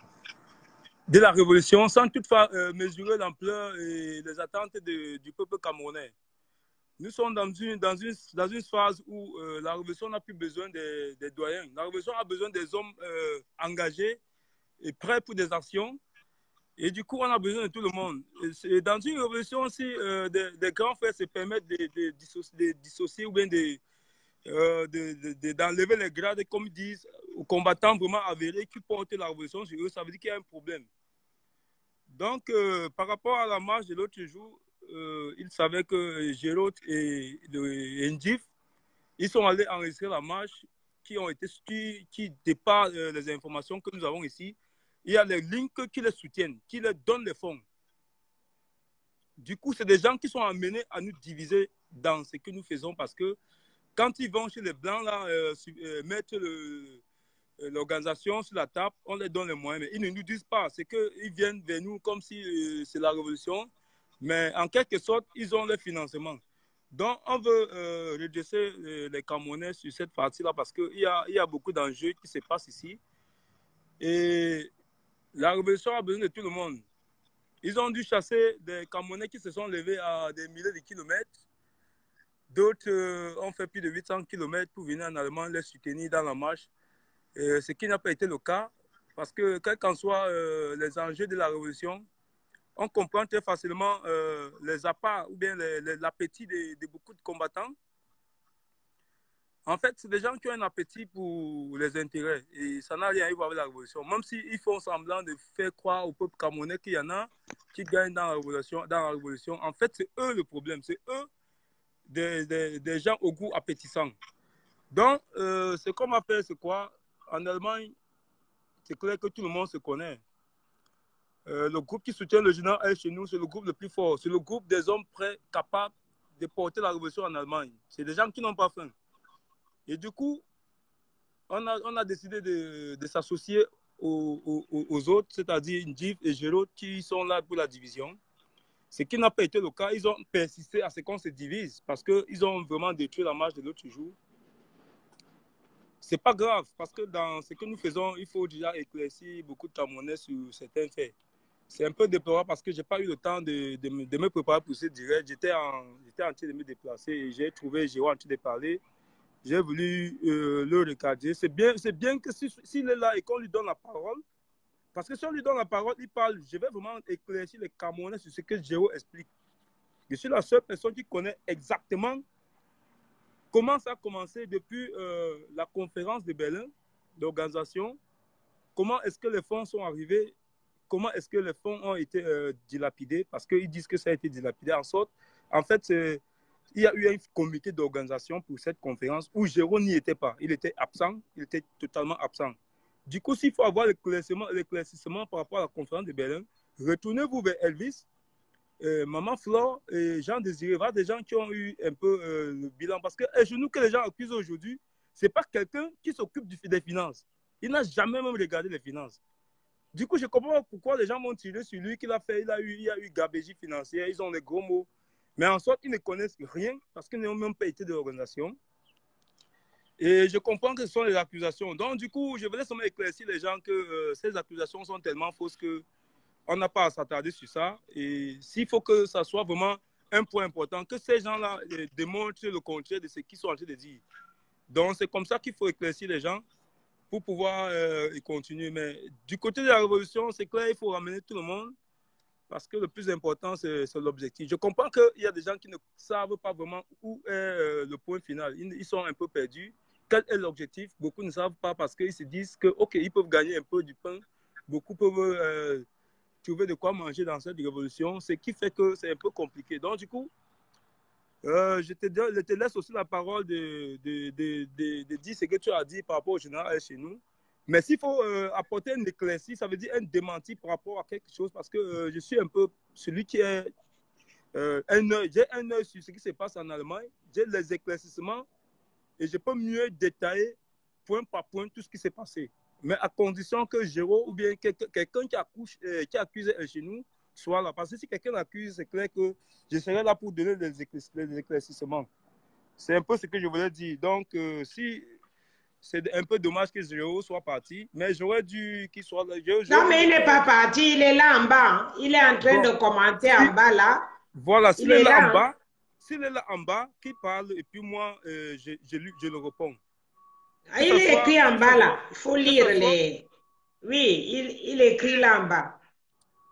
de la révolution sans toutefois mesurer l'ampleur et les attentes du peuple camerounais. Nous sommes dans une phase où la révolution n'a plus besoin des doyens. La révolution a besoin des hommes engagés et prêts pour des actions. Et du coup, on a besoin de tout le monde. Et dans une révolution aussi, des grands frères se permettent de dissocier ou bien d'enlever les grades, comme ils disent, aux combattants vraiment avérés qui portent la révolution sur eux. Ça veut dire qu'il y a un problème. Donc, par rapport à la marche de l'autre jour, ils savaient que Géraud et Ndjif, ils sont allés enregistrer la marche qui dépassent les informations que nous avons ici. Il y a les links qui les soutiennent, qui les donnent les fonds. Du coup, c'est des gens qui sont amenés à nous diviser dans ce que nous faisons parce que quand ils vont chez les Blancs, là, mettre l'organisation sur la table, on les donne les moyens. Mais ils ne nous disent pas. C'est qu'ils viennent vers nous comme si c'est la révolution. Mais en quelque sorte, ils ont le financement. Donc, on veut redresser les Camerounais sur cette partie-là parce qu'il y a beaucoup d'enjeux qui se passent ici. Et la révolution a besoin de tout le monde. Ils ont dû chasser des Camerounais qui se sont levés à des milliers de kilomètres. D'autres ont fait plus de 800 kilomètres pour venir en Allemagne les soutenir dans la marche. Ce qui n'a pas été le cas parce que, quels qu'en soient les enjeux de la révolution, on comprend très facilement les apparts ou bien l'appétit de beaucoup de combattants. En fait, c'est des gens qui ont un appétit pour les intérêts et ça n'a rien à voir avec la révolution. Même s'ils font semblant de faire croire au peuple camerounais qu'il y en a qui gagnent dans la révolution, en fait, c'est eux le problème. C'est eux des gens au goût appétissant. Donc, ce qu'on m'a fait, c'est quoi? En Allemagne, c'est clair que tout le monde se connaît. Le groupe qui soutient le général chez nous, c'est le groupe le plus fort. C'est le groupe des hommes prêts, capables de porter la révolution en Allemagne. C'est des gens qui n'ont pas faim. Et du coup, on a décidé de s'associer aux autres, c'est-à-dire Ndjif et Géraud, qui sont là pour la division. Ce qui n'a pas été le cas, ils ont persisté à ce qu'on se divise parce qu'ils ont vraiment détruit la marche de l'autre jour. Ce n'est pas grave parce que dans ce que nous faisons, il faut déjà éclaircir beaucoup de Camerounais sur certains faits. C'est un peu déplorable parce que je n'ai pas eu le temps de me préparer pour ce direct. J'étais en train de me déplacer et j'ai trouvé Géraud en train de parler. J'ai voulu le regarder. C'est bien que s'il est là et qu'on lui donne la parole, parce que si on lui donne la parole, il parle. Je vais vraiment éclaircir les Camerounais sur ce que Géraud explique. Je suis la seule personne qui connaît exactement comment ça a commencé depuis la conférence de Berlin, l'organisation. Comment est-ce que les fonds sont arrivés? Comment est-ce que les fonds ont été dilapidés? Parce qu'ils disent que ça a été dilapidé. En fait, il y a eu un comité d'organisation pour cette conférence où Géraud n'y était pas. Il était absent, il était totalement absent. Du coup, s'il faut avoir l'éclaircissement par rapport à la conférence de Berlin, retournez-vous vers Elvis, Maman Flore et Jean Désiré, des gens qui ont eu un peu le bilan. Parce que nous que les gens accusent aujourd'hui, ce n'est pas quelqu'un qui s'occupe des finances. Il n'a jamais même regardé les finances. Du coup, je comprends pourquoi les gens m'ont tiré sur lui, qu'il a fait, il y a eu gabégie financière, ils ont les gros mots. Mais en sorte, ils ne connaissent rien parce qu'ils n'ont même pas été de l'organisation. Et je comprends que ce sont les accusations. Donc, du coup, je voulais seulement éclaircir les gens que ces accusations sont tellement fausses qu'on n'a pas à s'attarder sur ça. Et s'il faut que ça soit vraiment un point important, que ces gens-là démontrent le contraire de ce qu'ils sont en train de dire. Donc, c'est comme ça qu'il faut éclaircir les gens pour pouvoir continuer. Mais du côté de la révolution, c'est clair, il faut ramener tout le monde. Parce que le plus important, c'est l'objectif. Je comprends qu'il y a des gens qui ne savent pas vraiment où est le point final. Ils sont un peu perdus. Quel est l'objectif? Beaucoup ne savent pas parce qu'ils se disent que, OK, ils peuvent gagner un peu du pain. Beaucoup peuvent trouver de quoi manger dans cette révolution, ce qui fait que c'est un peu compliqué. Donc, du coup, je te laisse aussi la parole de dire ce que tu as dit par rapport au général chez nous. Mais s'il faut apporter un éclairci, ça veut dire un démenti par rapport à quelque chose, parce que je suis un peu celui qui est j'ai un œil sur ce qui se passe en Allemagne, j'ai les éclaircissements et je peux mieux détailler point par point tout ce qui s'est passé. mais à condition que Géraud ou bien quelqu'un qui accuse chez nous soit là. Parce que si quelqu'un accuse, c'est clair que je serai là pour donner des éclaircissements. C'est un peu ce que je voulais dire. Donc, si c'est un peu dommage que Géraud soit parti, mais j'aurais dû qu'il soit là. Non, mais il n'est pas parti, il est là en bas. Il est en train de commenter en bas là. Voilà, s'il est là en bas, s'il est là en bas, qu'il parle et puis moi, je le réponds. Il est écrit en bas là. Il faut lire les. Oui, il écrit là en bas.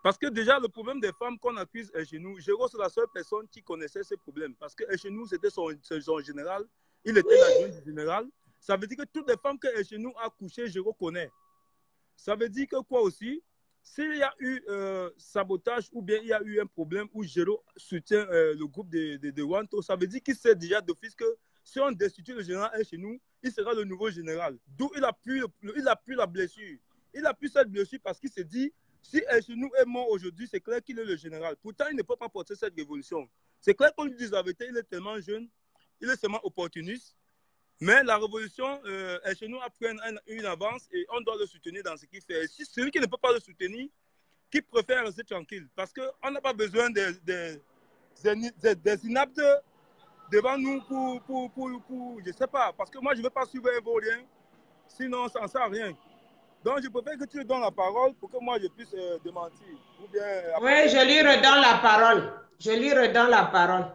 Parce que déjà, le problème des femmes qu'on accuse chez nous, Géraud, c'est la seule personne qui connaissait ce problème. Parce que chez nous, c'était son général. Il était l'adjoint du général. Ça veut dire que toutes les femmes que chez nous a couché, Géraud connaît. Ça veut dire que quoi aussi? S'il y a eu sabotage ou bien il y a eu un problème où Géraud soutient le groupe de Wanto, ça veut dire qu'il sait déjà d'office que si on destitue le général chez nous, il sera le nouveau général. D'où il a pu la blessure. Il a pu cette blessure parce qu'il s'est dit, si chez nous est mort aujourd'hui, c'est clair qu'il est le général. Pourtant, il ne peut pas porter cette révolution. C'est clair qu'on lui dise la vérité, il est tellement jeune, il est seulement opportuniste. Mais la révolution, chez nous, a pris une avance et on doit le soutenir dans ce qu'il fait. Et si celui qui ne peut pas le soutenir, qui préfère rester tranquille. Parce qu'on n'a pas besoin des inaptes devant nous pour je ne sais pas. Parce que moi, je ne veux pas suivre un vaurien, sinon ça ne sert à rien. Donc, je préfère que tu lui donnes la parole pour que moi, je puisse démentir. Ou bien, oui, je lui redonne la parole. Je lui redonne la parole.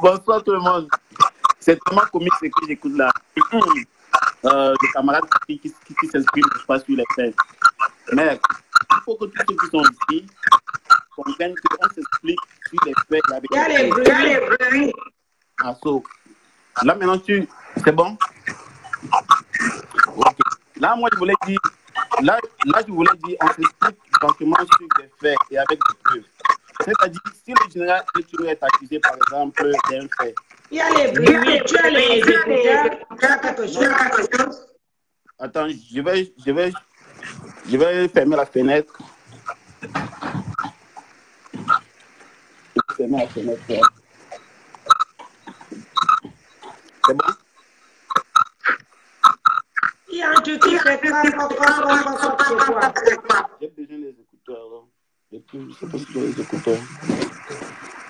Bonsoir tout le monde. C'est tellement comique ce que j'écoute là. Des camarades qui s'expriment pas sur les faits. Mais il faut que tous ceux qui sont ici comprennent qu'on s'explique sur les faits. Avec les bruits. Ah, so. Là maintenant c'est bon? Okay. Là moi je voulais dire, on s'explique franchement sur des faits et avec des preuves. C'est-à-dire, si le général est accusé, par exemple, d'un fait. Il y a les bruits, tu as les écouteurs, tu as quelque chose. Attends, je vais fermer la fenêtre. Je vais fermer la fenêtre. C'est bon? Il y a un truc qui fait quoi? J'ai besoin des écouteurs. Je sais pas si j'ai les écouteurs.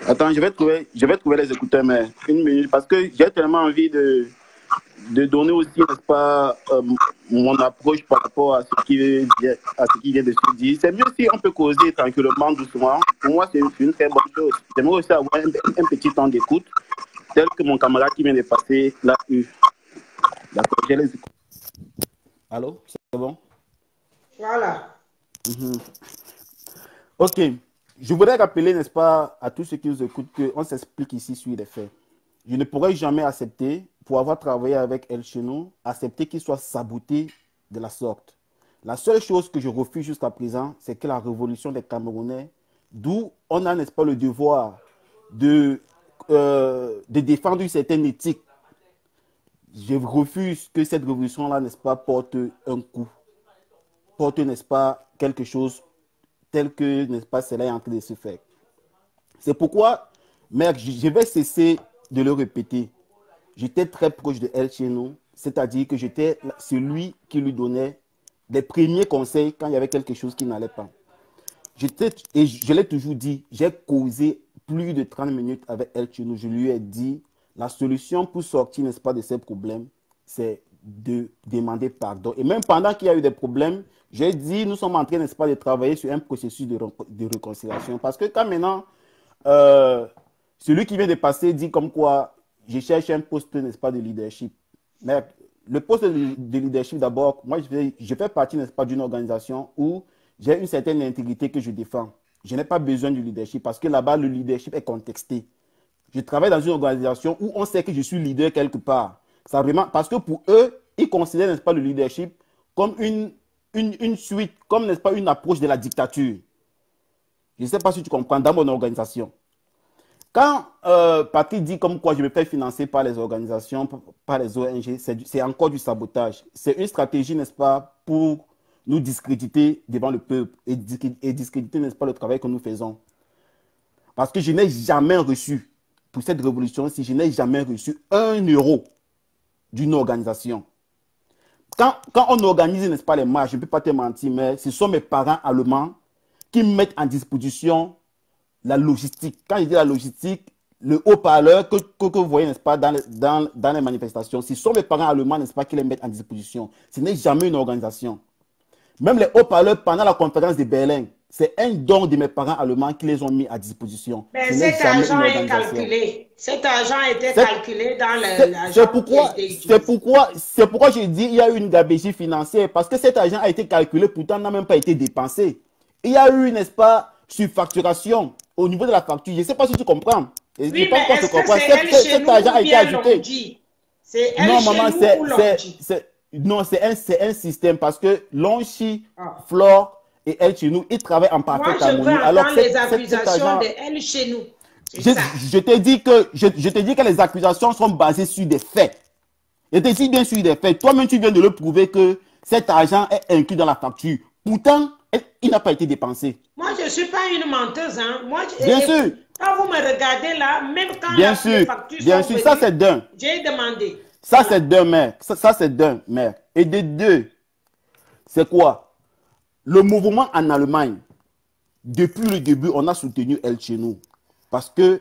Attends, je vais trouver les écouteurs, mais une minute, parce que j'ai tellement envie de donner aussi, n'est-ce pas, mon approche par rapport à ce qui vient de se dire. C'est mieux si on peut causer tranquillement, doucement. Pour moi, c'est une très bonne chose. J'aimerais aussi avoir un petit temps d'écoute, tel que mon camarade qui vient de passer l'a eu. D'accord, j'ai les écouteurs. Allô, c'est bon? Voilà. Ok, je voudrais rappeler, n'est-ce pas, à tous ceux qui nous écoutent qu'on s'explique ici sur les faits. Je ne pourrais jamais accepter, pour avoir travaillé avec El Chenou, accepter qu'il soit saboté de la sorte. La seule chose que je refuse jusqu'à présent, c'est que la révolution des Camerounais, d'où on a, n'est-ce pas, le devoir de défendre une certaine éthique. Je refuse que cette révolution-là, n'est-ce pas, porte un coup, porte, n'est-ce pas, quelque chose tel que, n'est-ce pas, cela est en train de se faire. C'est pourquoi, mec, je vais cesser de le répéter. J'étais très proche de El Chenou, c'est-à-dire que j'étais celui qui lui donnait les premiers conseils quand il y avait quelque chose qui n'allait pas. Et je l'ai toujours dit, j'ai causé plus de 30 minutes avec El Chenou. Je lui ai dit, la solution pour sortir, n'est-ce pas, de ces problèmes, c'est de demander pardon. Et même pendant qu'il y a eu des problèmes, j'ai dit, nous sommes en train, n'est-ce pas, de travailler sur un processus de réconciliation. Parce que quand maintenant, celui qui vient de passer dit comme quoi, je cherche un poste, n'est-ce pas, de leadership. Mais le poste de leadership, d'abord, moi, je fais partie, n'est-ce pas, d'une organisation où j'ai une certaine intégrité que je défends. Je n'ai pas besoin du leadership parce que là-bas, le leadership est contexté. Je travaille dans une organisation où on sait que je suis leader quelque part. Ça vraiment, parce que pour eux, ils considèrent, n'est-ce pas, le leadership comme une suite, comme, n'est-ce pas, une approche de la dictature. Je ne sais pas si tu comprends, dans mon organisation. Quand Patrick dit comme quoi je me fais financer par les organisations, par les ONG, c'est encore du sabotage. C'est une stratégie, n'est-ce pas, pour nous discréditer devant le peuple et discréditer, n'est-ce pas, le travail que nous faisons. Parce que je n'ai jamais reçu, pour cette révolution-ci, je n'ai jamais reçu 1 euro d'une organisation. Quand on organise, n'est-ce pas, les marches, je ne peux pas te mentir, mais ce sont mes parents allemands qui mettent en disposition la logistique. Quand je dis la logistique, le haut-parleur que vous voyez, n'est-ce pas, dans les manifestations, ce sont mes parents allemands, n'est-ce pas, qui les mettent en disposition. Ce n'est jamais une organisation. Même les haut-parleurs, pendant la conférence de Berlin, c'est un don de mes parents allemands qui les ont mis à disposition. Mais cet argent est calculé. Cet argent a été calculé dans l'argent. C'est pourquoi je dis qu'il y a eu une gabegie financière. Parce que cet argent a été calculé, pourtant n'a même pas été dépensé. Il y a eu, n'est-ce pas, surfacturation au niveau de la facture. Je ne sais pas si tu comprends. Oui, mais est-ce que c'est elle chez nous ou bien Longji? C'est elle chez nous ou Longji? Non, c'est un système parce que Longji, Flore et elle chez nous, ils travaillent en parfaite harmonie. Moi, je veux entendre les accusations de elle chez nous. Je te dis que les accusations sont basées sur des faits. Je te dis bien sur des faits. Toi-même, tu viens de le prouver que cet argent est inclus dans la facture. Pourtant, il n'a pas été dépensé. Moi, je ne suis pas une menteuse. Hein. Moi, bien sûr. Quand vous me regardez là, même quand les factures bien sont sûr, ça c'est d'un. J'ai demandé. Ça c'est d'un, mère. Ça c'est d'un, mère. Et de deux, c'est quoi? Le mouvement en Allemagne, depuis le début, on a soutenu elle chez nous. Parce que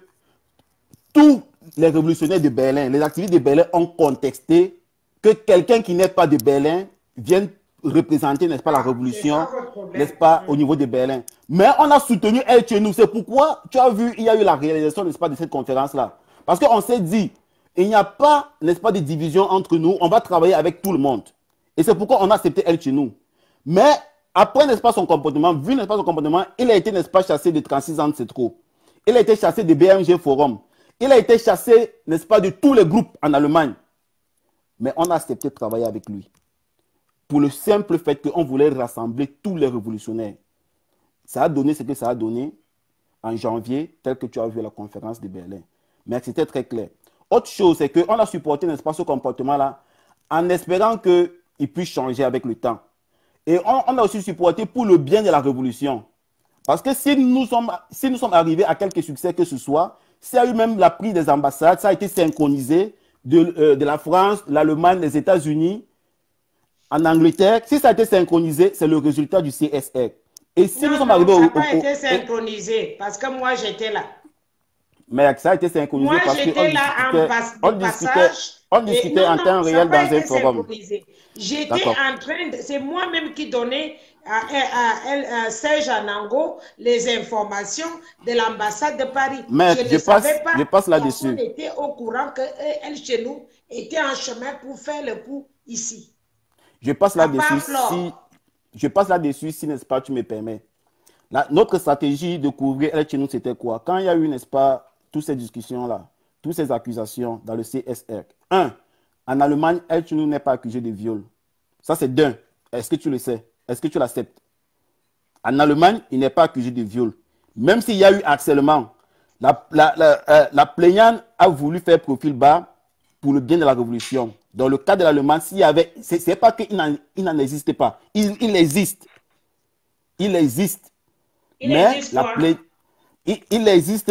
tous les révolutionnaires de Berlin, les activistes de Berlin ont contesté que quelqu'un qui n'est pas de Berlin vienne représenter, n'est-ce pas, la révolution, n'est-ce pas, au niveau de Berlin. Mais on a soutenu elle chez nous. C'est pourquoi, tu as vu, il y a eu la réalisation, n'est-ce pas, de cette conférence-là. Parce qu'on s'est dit, il n'y a pas, n'est-ce pas, de division entre nous. On va travailler avec tout le monde. Et c'est pourquoi on a accepté elle chez nous. Mais après, n'est-ce pas, son comportement, vu, n'est-ce pas, son comportement, il a été, n'est-ce pas, chassé de 36 ans, c'est trop. Il a été chassé de BMG Forum. Il a été chassé, n'est-ce pas, de tous les groupes en Allemagne. Mais on a accepté de travailler avec lui. Pour le simple fait qu'on voulait rassembler tous les révolutionnaires. Ça a donné ce que ça a donné en janvier, tel que tu as vu à la conférence de Berlin. Mais c'était très clair. Autre chose, c'est qu'on a supporté, n'est-ce pas, ce comportement-là en espérant qu'il puisse changer avec le temps. Et on a aussi supporté pour le bien de la révolution. Parce que si nous sommes arrivés à quelques succès que ce soit, s'il y a eu même la prise des ambassades, ça a été synchronisé de la France, l'Allemagne, les États-Unis, en Angleterre, si ça a été synchronisé, c'est le résultat du CSR. Et si nous sommes arrivés ça n'a pas été synchronisé, parce que moi j'étais là. Mais ça a été synchronisé moi, parce j'étais là en passage. On discutait en temps réel dans un forum. J'étais en train de... C'est moi-même qui donnais à Serge Anango les informations de l'ambassade de Paris. Mais je passe là-dessus. On était au courant qu'elle chez nous était en chemin pour faire le coup ici. Je passe là-dessus si, n'est-ce pas, tu me permets. Notre stratégie de couvrir elle chez nous, c'était quoi? Quand il y a eu, n'est-ce pas, toutes ces discussions-là, toutes ces accusations dans le CSR. En Allemagne, elle chez nous n'est pas accusée de viol. Ça, c'est d'un. Est-ce que tu le sais? Est-ce que tu l'acceptes? En Allemagne, il n'est pas accusé de viol. Même s'il y a eu harcèlement, la plaignante a voulu faire profil bas pour le bien de la révolution. Dans le cas de l'Allemagne, s'il y avait... C'est pas qu'il n'en existe pas. Il existe. Il existe. Mais il existe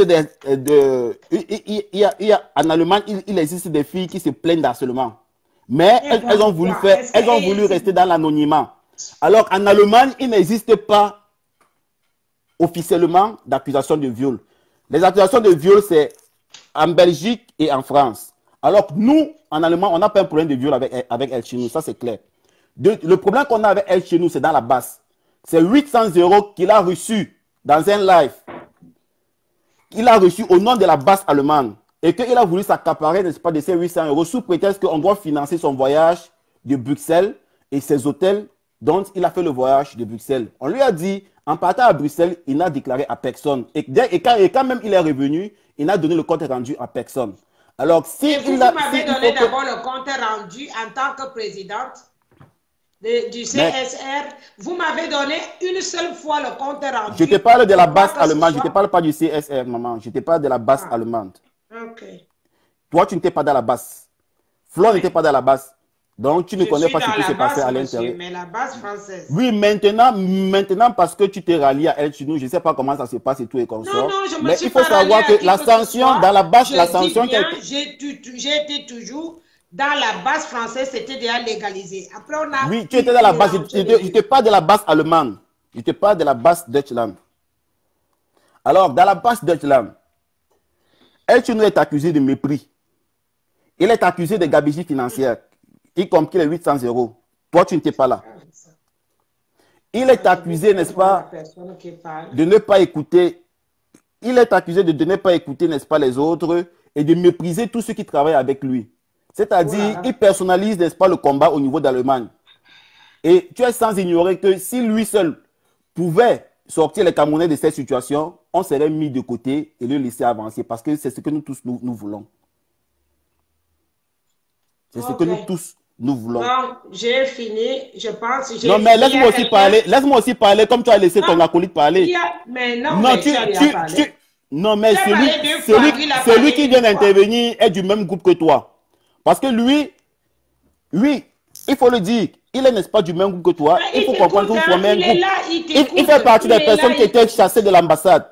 en Allemagne, il existe des filles qui se plaignent d'harcèlement. Mais elles ont voulu rester dans l'anonymat. Alors en Allemagne, il n'existe pas officiellement d'accusation de viol. Les accusations de viol, c'est en Belgique et en France. Alors nous, en Allemagne, on n'a pas un problème de viol avec elle chez nous, ça c'est clair. Le problème qu'on a avec elle chez nous, c'est dans la base. C'est 800 € qu'il a reçu dans un live. Il a reçu au nom de la base allemande. Et qu'il a voulu s'accaparer, n'est-ce pas, de ces 800 € sous prétexte qu'on doit financer son voyage de Bruxelles et ses hôtels dont il a fait le voyage de Bruxelles. On lui a dit, en partant à Bruxelles, il n'a déclaré à personne. Et quand même il est revenu, il n'a donné le compte rendu à personne. Alors, si vous m'avez donné d'abord le compte rendu en tant que présidente du CSR. Vous m'avez donné une seule fois le compte rendu. Je te parle de la base allemande. Je ne te parle pas du CSR, maman. Je te parle de la base allemande. Ok. Toi, tu n'étais pas dans la base. Flo n'était pas dans la base. Donc, tu ne connais pas ce qui s'est passé à monsieur, l'intérieur. mais la base française. Oui, maintenant parce que tu t'es rallié à El Chinou, je ne sais pas comment ça se passe et tout et comme ça. Non, je me mais suis il faut pas savoir que la sanction, dans la base, la sanction qui a été... J'ai été toujours dans la base française, c'était déjà légalisé. Après, on a... Oui, tu étais dans la base, je n'étais pas de la base allemande. Je n'étais pas de la base Deutschland. Alors, dans la base Deutschland, El Chinou est accusé de mépris. Il est accusé de gabegie financière, y compris les 800 €. Toi, tu n'étais pas là. Il est accusé, n'est-ce pas, de ne pas écouter. Il est accusé de ne pas écouter, n'est-ce pas, les autres et de mépriser tous ceux qui travaillent avec lui. C'est-à-dire, il personnalise, n'est-ce pas, le combat au niveau d'Allemagne. Et tu es sans ignorer que si lui seul pouvait sortir les Camerounais de cette situation, on serait mis de côté et le laisser avancer parce que c'est ce que nous tous, nous voulons. C'est ce que nous tous, nous voulons. Bon, j'ai fini, je pense. Non, mais laisse-moi aussi parler. Laisse-moi aussi parler comme tu as laissé ton acolyte parler. Mais non, non, mais non, mais celui qui vient d'intervenir est du même groupe que toi. Parce que lui, il faut le dire, il est, n'est-ce pas, du même groupe que toi. Il faut comprendre que vous formez un groupe. Il fait partie des personnes qui étaient chassées de l'ambassade.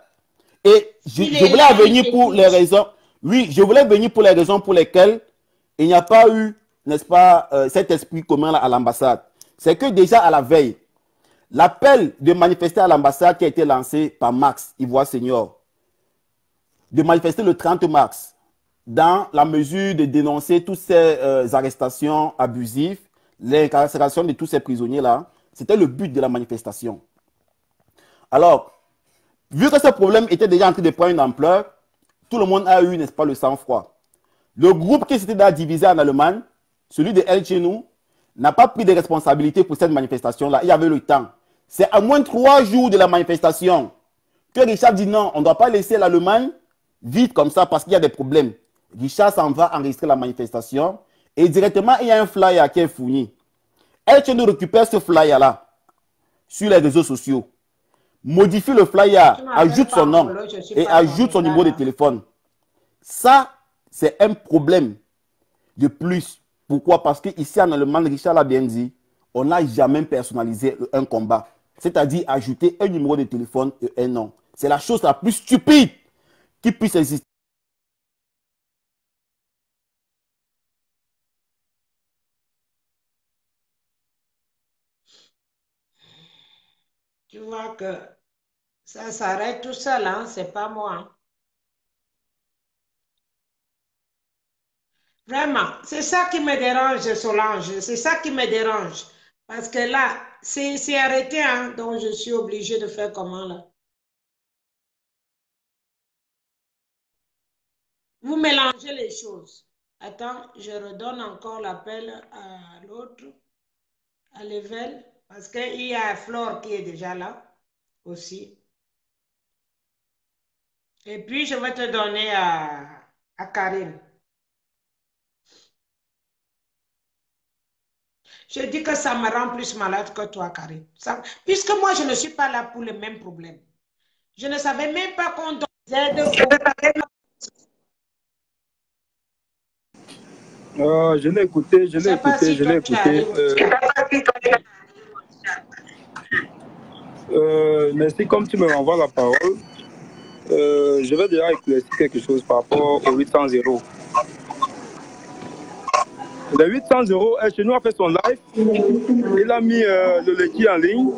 Et je voulais venir pour les raisons. Oui, je voulais venir pour les raisons pour lesquelles il n'y a pas eu, n'est-ce pas, cet esprit commun à l'ambassade. C'est que déjà à la veille, l'appel de manifester à l'ambassade qui a été lancé par Max, Ivoire Senior, de manifester le 30 mars, dans la mesure de dénoncer toutes ces arrestations abusives, l'incarcération de tous ces prisonniers-là, c'était le but de la manifestation. Alors, vu que ce problème était déjà en train de prendre une ampleur, tout le monde a eu, n'est-ce pas, le sang-froid. Le groupe qui s'était divisé en Allemagne, celui de El Chinou, n'a pas pris de responsabilité pour cette manifestation-là. Il y avait le temps. C'est à moins de 3 jours de la manifestation que Richard dit non, on ne doit pas laisser l'Allemagne vide comme ça parce qu'il y a des problèmes. Richard s'en va enregistrer la manifestation et directement, il y a un flyer qui est fourni. El Chinou récupère ce flyer-là sur les réseaux sociaux, modifie le flyer, ajoute son nom et ajoute son numéro de téléphone. Ça, c'est un problème de plus. Pourquoi? Parce qu'ici en Allemagne, Richard l'a bien dit, on n'a jamais personnalisé un combat. C'est-à-dire ajouter un numéro de téléphone et un nom. C'est la chose la plus stupide qui puisse exister. Tu vois que ça s'arrête tout seul, hein? C'est pas moi. Hein? Vraiment, c'est ça qui me dérange, Solange. C'est ça qui me dérange. Parce que là, c'est arrêté, hein? Donc je suis obligée de faire comment là? Vous mélangez les choses. Attends, je redonne encore l'appel à l'autre, à Level, parce qu'il y a Flore qui est déjà là aussi. Et puis, je vais te donner à Karine. Je dis que ça me rend plus malade que toi, Karine. Puisque moi, je ne suis pas là pour les mêmes problèmes. Je ne savais même pas qu'on donne des aides pour... Je l'ai écouté, je l'ai écouté. Merci, comme tu me renvoies la parole, je vais déjà éclaircir quelque chose par rapport aux 800 €. Les 800 €, chez nous a fait son live, il a mis le Leki en ligne.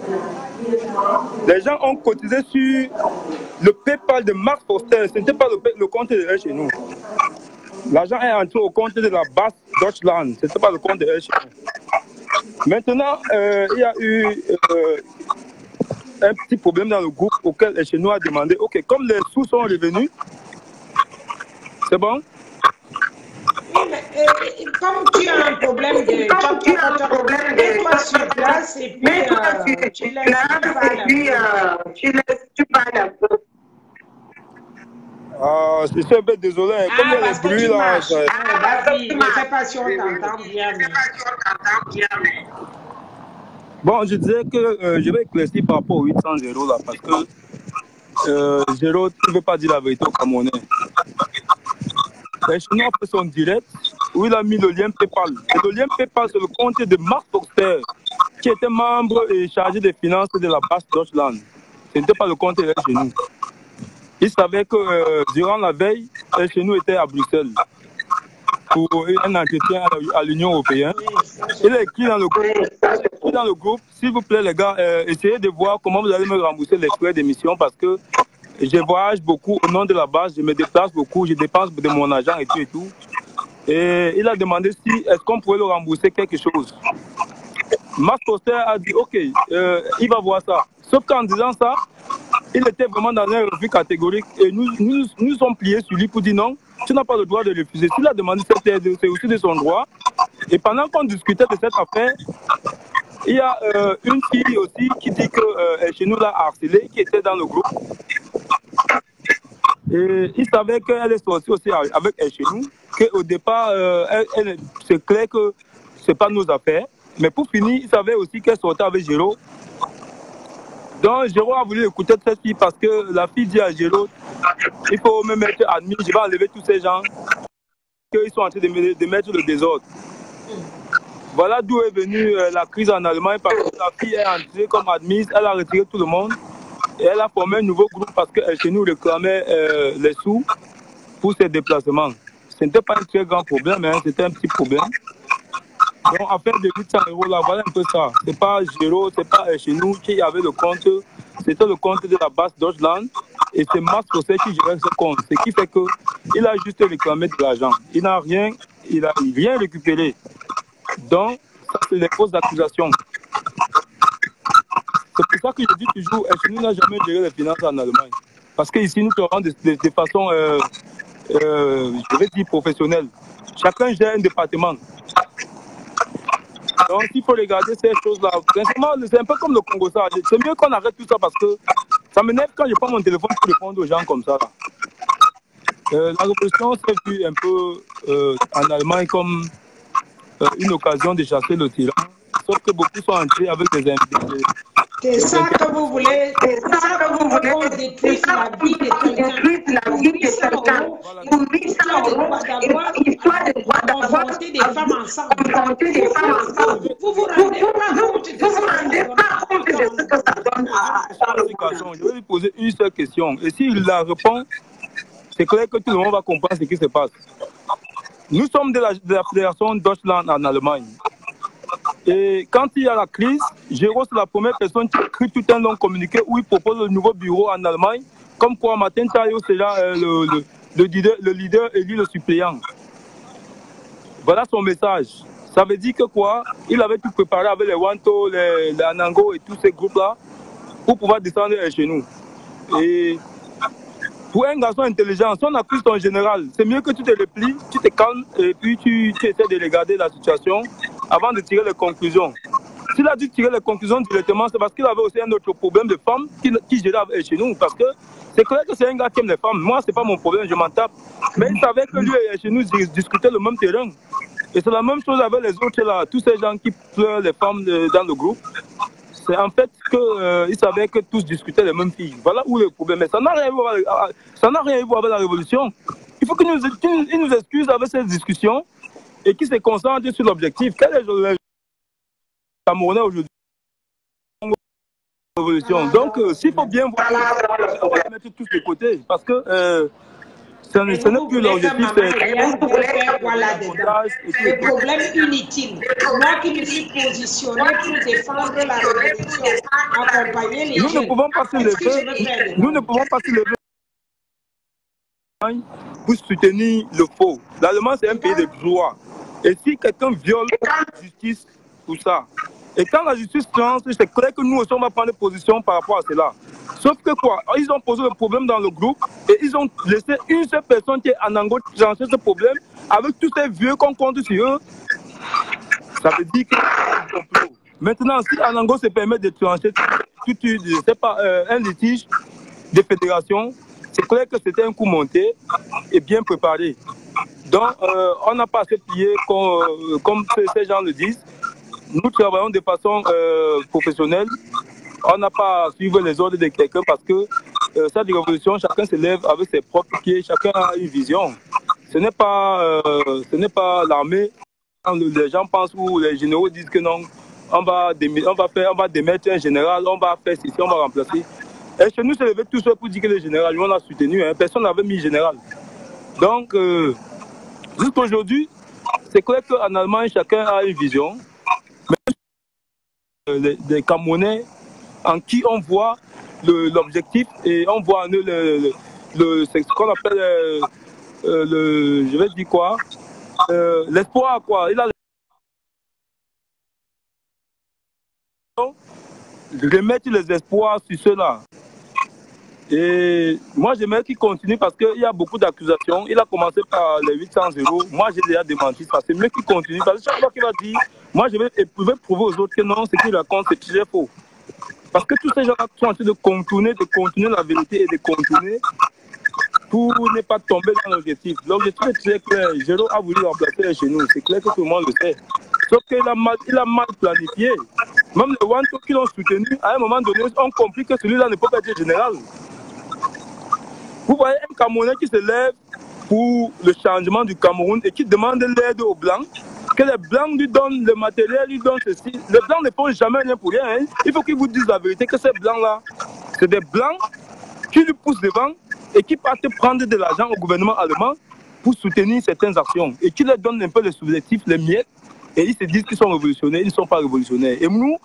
Les gens ont cotisé sur le PayPal de Max Foster, ce n'était pas le compte de chez nous. L'argent est entré au compte de la base Deutschland, ce n'était pas le compte de chez nous. Maintenant, il y a eu un petit problème dans le groupe auquel chez nous a demandé, ok, comme les sous sont revenus, c'est bon? Oui, mais comme tu as un problème de... Mets-toi sur place et puis tu parles un peu. Ah, je suis un peu désolé. Comme il y a les bruits là. Vas-y, ne fais pas si on t'entend bien. Bon, je disais que je vais éclaircir par rapport aux 800 € là, parce que Géraud ne veut pas dire la vérité au Camerounais. Les Chinois fait son direct où il a mis le lien PayPal. Et le lien PayPal, c'est le compte de Mark Foster, qui était membre et chargé des finances de la base Deutschland. Ce n'était pas le compte de chez nous. Il savait que durant la veille, chez nous était à Bruxelles pour un entretien à l'Union européenne. Il a écrit dans le groupe, s'il vous plaît les gars, essayez de voir comment vous allez me rembourser les frais d'émission parce que je voyage beaucoup au nom de la base, je me déplace beaucoup, je dépense de mon argent et tout et tout. Et il a demandé si est-ce qu'on pourrait le rembourser quelque chose. Mark Foster a dit ok, il va voir ça. Sauf qu'en disant ça, il était vraiment dans un refus catégorique et nous sommes pliés sur lui pour dire non, tu n'as pas le droit de refuser. S'il a demandé cette aide, c'est aussi de son droit. Et pendant qu'on discutait de cette affaire, il y a une fille aussi qui dit que chez nous l'a harcelé, qui était dans le groupe. Et il savait qu'elle est sortie aussi avec elle chez nous, qu'au départ, c'est clair que ce n'est pas nos affaires. Mais pour finir, il savait aussi qu'elle sortait avec Géraud. Donc, Géraud a voulu écouter cette fille parce que la fille dit à Géraud, il faut me mettre admis, je vais enlever tous ces gens qu'ils sont en train de mettre le désordre. Voilà d'où est venue la crise en Allemagne parce que la fille est entrée comme admise, elle a retiré tout le monde et elle a formé un nouveau groupe parce que chez nous réclamait les sous pour ses déplacements. Ce n'était pas un très grand problème, hein, c'était un petit problème. Donc, affaire de 800 €, là, voilà un peu ça. Ce n'est pas Géraud, ce n'est pas chez nous qui avait le compte. C'était le compte de la base Deutschland. Et c'est Mark Foster qui gérait ce compte. Ce qui fait qu'il a juste réclamé de l'argent. Il n'a rien, il n'a rien récupéré. Donc, ça, c'est des fausses accusations. C'est pour ça que je dis toujours, chez nous n'a jamais géré les finances en Allemagne. Parce qu'ici, nous travaillons de façon, je vais dire, professionnelle. Chacun gère un département. Donc, il faut regarder ces choses-là. C'est un peu comme le Congo, ça. C'est mieux qu'on arrête tout ça parce que ça m'énerve quand je prends mon téléphone pour répondre aux gens comme ça. La révolution s'est vue un peu en Allemagne comme une occasion de chasser le tyran. Sauf que beaucoup sont entrés avec des invités. C'est ça que vous voulez, on détruise la vie de quelqu'un. Il faut confronter des femmes ensemble. Vous vous rendez pas compte de ce que ça donne à... Je vais lui poser une seule question. Et s'il la répond, c'est clair que tout le monde va comprendre ce qui se passe. Nous sommes de la fédération Deutschland en Allemagne. Et quand il y a la crise, Géraud, c'est la première personne qui écrit tout un long communiqué où il propose le nouveau bureau en Allemagne, comme quoi Martin Taillot, c'est là le leader élu le suppléant. Voilà son message. Ça veut dire que quoi? Il avait tout préparé avec les Wanto, les Anango et tous ces groupes-là pour pouvoir descendre chez nous. Et pour un garçon intelligent, si on accuse ton général, c'est mieux que tu te replies, tu te calmes et puis tu essaies de regarder la situation avant de tirer les conclusions. S'il a dû tirer les conclusions directement, c'est parce qu'il avait aussi un autre problème de femmes qui gérait chez nous. Parce que c'est clair que c'est un gars qui aime les femmes. Moi, c'est pas mon problème, je m'en tape. Mais il savait que lui et chez nous discutaient le même terrain. Et c'est la même chose avec les autres là, tous ces gens qui pleurent les femmes dans le groupe. C'est en fait qu'il savait que tous discutaient les mêmes filles. Voilà où est le problème. Mais ça n'a rien à voir avec la révolution. Il faut qu'il nous excuse avec cette discussion et qu'il se concentre sur l'objectif. Quel est le Camerounais aujourd'hui? Donc, s'il faut bien voir, on va mettre tous de côté. Parce que ce n'est plus l'objectif. Le problème inutile. Moi qui me suis positionné pour défendre la révolution, accompagner les jeunes. Nous ne pouvons pas se lever. Nous ne pouvons pas se lever pour soutenir le faux. L'Allemagne, c'est un pays de bourgeois. Et si quelqu'un viole la justice pour ça, et quand la justice tranche, c'est clair que nous aussi, on va prendre position par rapport à cela. Sauf que quoi, ils ont posé le problème dans le groupe et ils ont laissé une seule personne qui est en Angola trancher ce problème avec tous ces vieux qu'on compte sur eux. Ça veut dire que c'est un complot. Maintenant, si Anango se permet de trancher un litige de fédération, c'est clair que c'était un coup monté et bien préparé. Donc, on n'a pas à se plier comme ces gens le disent. Nous travaillons de façon professionnelle. On n'a pas à suivre les ordres de quelqu'un parce que cette révolution, chacun se lève avec ses propres pieds, chacun a une vision. ce n'est pas l'armée. Les gens pensent ou les généraux disent que non, on va démettre un général, on va faire ceci, on va remplacer. Et chez nous, c'est levé tout seul pour dire que le général, lui, on a soutenu. Hein. Personne n'avait mis général. Donc, jusqu'à aujourd'hui, c'est clair qu'en Allemagne, chacun a une vision. Mais les Camerounais, en qui on voit l'objectif et on voit en eux c'est ce qu'on appelle je vais dire quoi, l'espoir, quoi. Il a remettre les espoirs sur ceux-là. Et moi, j'aimerais qu'il continue parce qu'il y a beaucoup d'accusations. Il a commencé par les 800 euros. Moi, j'ai déjà démenti ça. C'est mieux qu'il continue parce que chaque fois qu'il va dire, moi, je vais prouver aux autres que non, ce qu'il raconte, c'est très faux. Parce que tous ces gens-là sont en train de contourner la vérité et de contourner pour ne pas tomber dans l'objectif. L'objectif est très clair. Géraud a voulu remplacer chez nous. C'est clair que tout le monde le sait. Sauf qu'il a mal planifié. Même les Wanto qui l'ont soutenu, à un moment donné, ont compris que celui-là ne peut pas être général. Vous voyez un Camerounais qui se lève pour le changement du Cameroun et qui demande l'aide aux Blancs, que les Blancs lui donnent le matériel, lui donnent ceci. Les Blancs ne font jamais rien pour rien. Hein. Il faut qu'ils vous disent la vérité, que ces Blancs-là, c'est des Blancs qui lui poussent devant et qui partent prendre de l'argent au gouvernement allemand pour soutenir certaines actions et qui leur donnent un peu les subjectifs, les miettes, et ils se disent qu'ils sont révolutionnaires, ils ne sont pas révolutionnaires. Et nous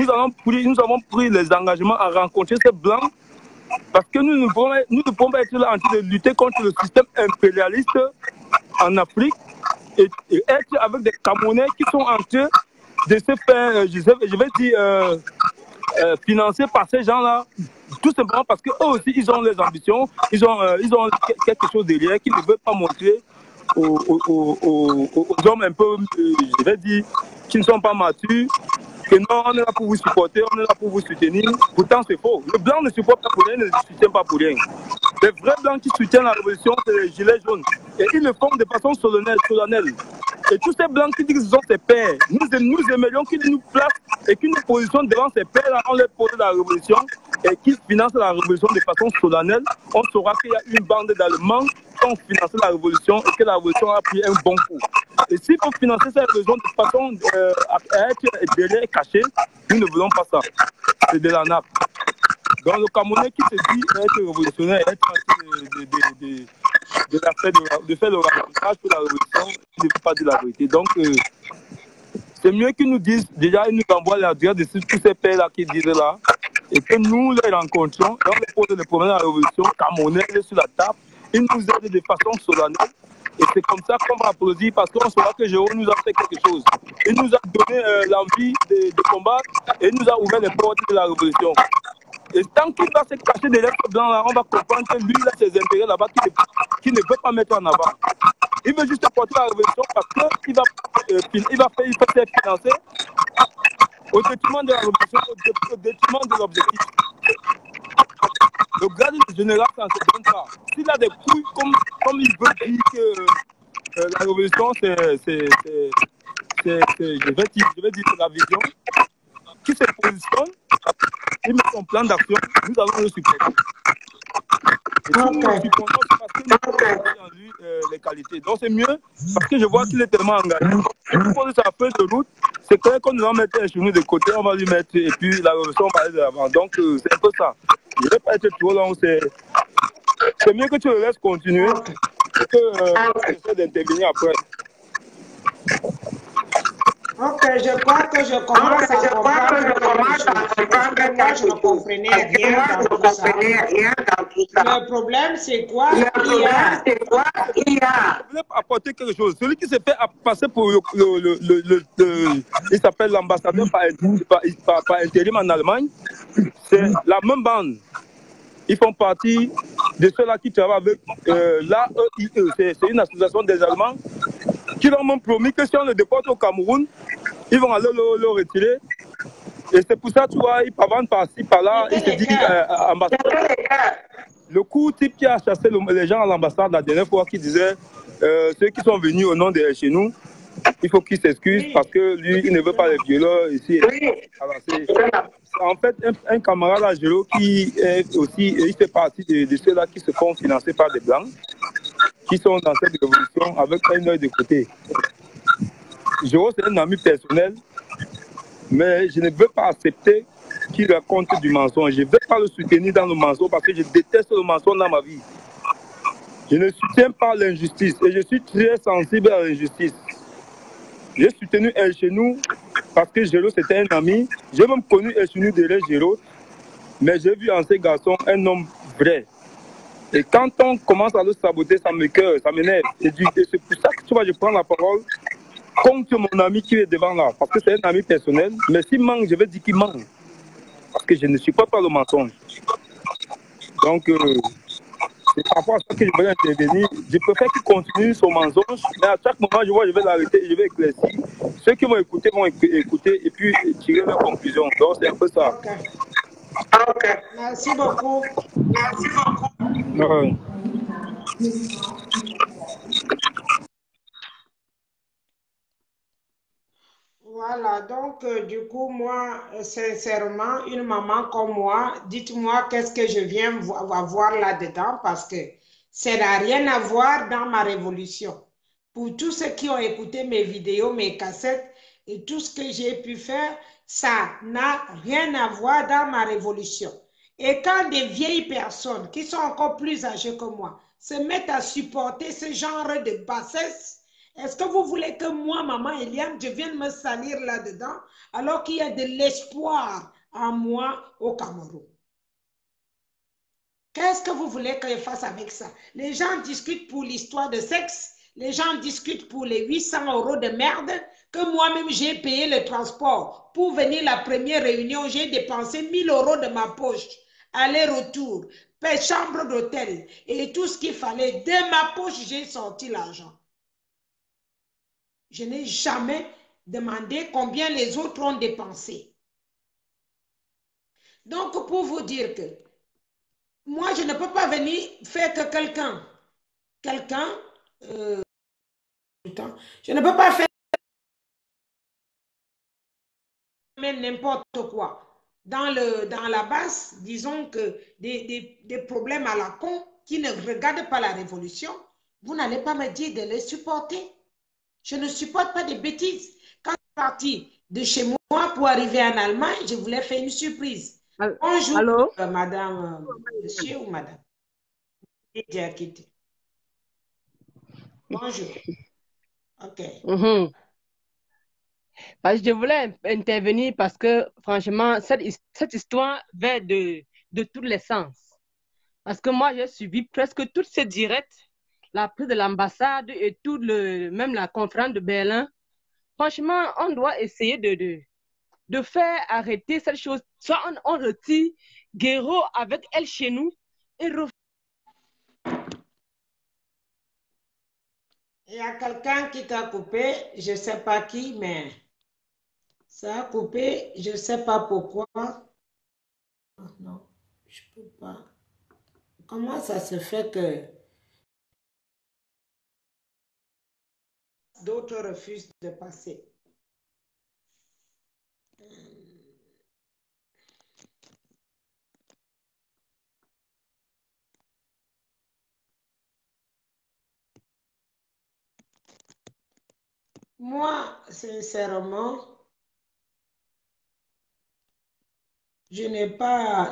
avons pris les engagements à rencontrer ces Blancs parce que nous ne pouvons pas être là en train de lutter contre le système impérialiste en Afrique et être avec des Camerounais qui sont en train de se faire, je vais dire, financer par ces gens-là, tout simplement parce qu'eux aussi, ils ont leurs ambitions, ils ont quelque chose derrière qu'ils ne veulent pas montrer aux hommes un peu, je vais dire, qui ne sont pas matures, que non, on est là pour vous supporter, on est là pour vous soutenir. Pourtant, c'est faux. Le blanc ne supporte pas pour rien, ne soutient pas pour rien. Les vrais blancs qui soutiennent la révolution, c'est les gilets jaunes. Et ils le font de façon solennelle. Et tous ces blancs qui disent qu'ils sont ses pères, nous aimerions qu'ils nous placent et qu'ils nous positionnent devant ces pères-là, on leur pose la révolution et qu'ils financent la révolution de façon solennelle. On saura qu'il y a une bande d'Allemands qui ont financé la révolution et que la révolution a pris un bon coup. Et s'il faut financer cette révolution de façon à être derrière caché, nous ne voulons pas ça. C'est de la nappe. Donc le Camerounais qui se dit être révolutionnaire, être de faire le rattrapage pour la révolution, il ne peut pas dire la vérité. Donc c'est mieux qu'ils nous disent, déjà ils nous envoient l'adresse de tous ces pères-là qui disent là, et que nous les rencontrons, et on les pose les problèmes de la révolution, Camerounais sur la table, ils nous aident de façon solennelle. Et c'est comme ça qu'on va applaudir parce qu'on saura que Géraud nous a fait quelque chose. Il nous a donné l'envie de combattre et il nous a ouvert les portes de la révolution. Et tant qu'il va se cacher derrière ce blanc-là, on va comprendre que lui, il a ses intérêts là-bas qu'il ne veut pas mettre en avant. Il veut juste porter la révolution parce qu'il va faire financer au détriment de la révolution, au détriment de l'objectif. Le grade du général, ça ne se donne pas. S'il a des couilles, comme il veut dire que la révolution, c'est je vais dire la vision, qui se positionne, il met son plan d'action, nous allons le supporter. Et si nous le supportons, c'est parce que nous avons en lui les qualités. Donc c'est mieux, parce que je vois qu'il est tellement engagé. Si vous posez sa feuille de route, c'est clair qu'on va mettre un chemin de côté, on va lui mettre, et puis la révolution va aller de l'avant. Donc c'est un peu ça. Je ne vais pas être trop long, c'est mieux que tu le laisses continuer et que tu essaies d'intervenir après. Ok, je crois que je commence à comprendre que moi je ne comprenais rien dans tout ça. Le problème c'est quoi? Il voulais apporter quelque chose. Celui qui s'est fait passer pour il s'appelle l'ambassadeur par intérim en Allemagne, c'est la même bande. Ils font partie de ceux-là qui travaillent avec l'AEIE. C'est une association des Allemands qui leur ont promis que si on le déporte au Cameroun, ils vont aller le retirer. Et c'est pour ça, tu vois, ils pavent par-ci, par-là, ils se disent ambassadeur. Le coup type qui a chassé les gens à l'ambassade la dernière fois, qui disait ceux qui sont venus au nom de chez nous, il faut qu'ils s'excusent parce que lui, il ne veut pas les violeurs ici. Alors, c'est en fait un camarade à Géraud qui est aussi, il fait partie de ceux-là qui se font financer par des Blancs. qui sont dans cette révolution avec un œil de côté. Géraud, c'est un ami personnel, mais je ne veux pas accepter qu'il raconte du mensonge. Je ne veux pas le soutenir dans le mensonge parce que je déteste le mensonge dans ma vie. Je ne soutiens pas l'injustice et je suis très sensible à l'injustice. J'ai soutenu El Chenou parce que Géraud c'était un ami. J'ai même connu El Chenou derrière Géraud, mais j'ai vu en ce garçon un homme vrai. Et quand on commence à le saboter, ça me cœur, ça m'énerve. Et c'est pour ça que tu vois, je prends la parole contre mon ami qui est devant là, parce que c'est un ami personnel. Mais s'il manque, je vais dire qu'il manque. Parce que je ne suis pas le mensonge. Donc, c'est par rapport à ça que je voulais intervenir. Je préfère qu'il continue son mensonge, mais à chaque moment, je vois, je vais l'arrêter et je vais éclaircir. Ceux qui vont écouter et puis tirer leurs conclusions. Donc, c'est un peu ça. Ok. Merci beaucoup. Ouais. Voilà, donc du coup, moi, sincèrement, une maman comme moi, dites-moi qu'est-ce que je viens voir là-dedans parce que ça n'a rien à voir dans ma révolution. Pour tous ceux qui ont écouté mes vidéos, mes cassettes et tout ce que j'ai pu faire, ça n'a rien à voir dans ma révolution. Et quand des vieilles personnes qui sont encore plus âgées que moi se mettent à supporter ce genre de bassesse, est-ce que vous voulez que moi, maman Eliane, je vienne me salir là-dedans alors qu'il y a de l'espoir en moi au Cameroun? Qu'est-ce que vous voulez que je fasse avec ça? Les gens discutent pour l'histoire de sexe, les gens discutent pour les 800 € de merde que moi-même j'ai payé le transport. Pour venir la première réunion, j'ai dépensé 1000 € de ma poche, aller-retour, chambre d'hôtel et tout ce qu'il fallait. De ma poche, j'ai sorti l'argent. Je n'ai jamais demandé combien les autres ont dépensé. Donc, pour vous dire que moi, je ne peux pas venir faire que je ne peux pas faire n'importe quoi. Dans la base, disons que des problèmes à la con qui ne regardent pas la révolution, vous n'allez pas me dire de les supporter. Je ne supporte pas des bêtises. Quand je suis partie de chez moi pour arriver en Allemagne, je voulais faire une surprise. Bonjour, Allô? madame, monsieur ou madame. J'ai quitté. Bonjour. OK. Je voulais intervenir parce que, franchement, cette histoire va de tous les sens. Parce que moi, j'ai suivi presque toutes ces directs, la prise de l'ambassade et même la conférence de Berlin. Franchement, on doit essayer de faire arrêter cette chose. Soit on retire Guéraud avec elle chez nous et il y a quelqu'un qui t'a coupé, je ne sais pas qui, mais ça a coupé, je ne sais pas pourquoi. Oh non, je ne peux pas. Comment ça se fait que d'autres refusent de passer? Moi, sincèrement, je n'ai pas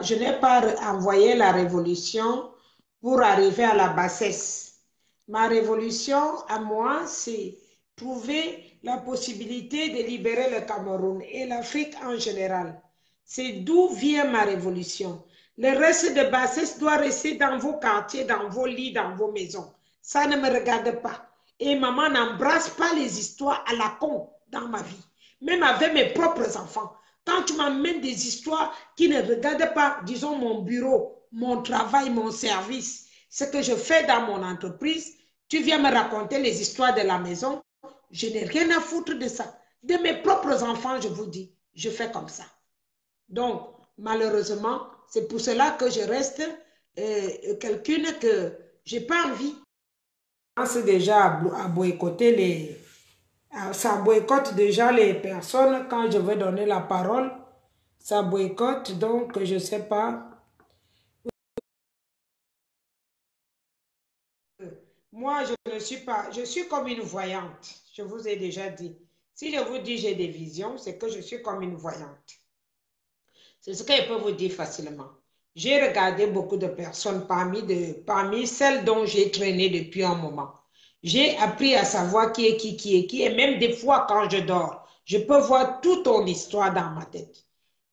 envoyé la révolution pour arriver à la bassesse. Ma révolution, à moi, c'est trouver la possibilité de libérer le Cameroun et l'Afrique en général. C'est d'où vient ma révolution. Le reste de bassesse doit rester dans vos quartiers, dans vos lits, dans vos maisons. Ça ne me regarde pas. Et maman n'embrasse pas les histoires à la con dans ma vie. Même avec mes propres enfants. Quand tu m'amènes des histoires qui ne regardent pas, disons, mon bureau, mon travail, mon service, ce que je fais dans mon entreprise, tu viens me raconter les histoires de la maison, je n'ai rien à foutre de ça. De mes propres enfants, je vous dis, je fais comme ça. Donc, malheureusement, c'est pour cela que je reste quelqu'un que je n'ai pas envie. C'est déjà à boycotter les... Ça boycotte déjà les personnes quand je vais donner la parole. Ça boycotte, donc je ne sais pas. moi, je ne suis pas, je suis comme une voyante. Je vous ai déjà dit. Si je vous dis j'ai des visions, c'est que je suis comme une voyante. C'est ce que je peux vous dire facilement. J'ai regardé beaucoup de personnes parmi celles dont j'ai traîné depuis un moment. J'ai appris à savoir qui est qui, et même des fois quand je dors, je peux voir toute ton histoire dans ma tête.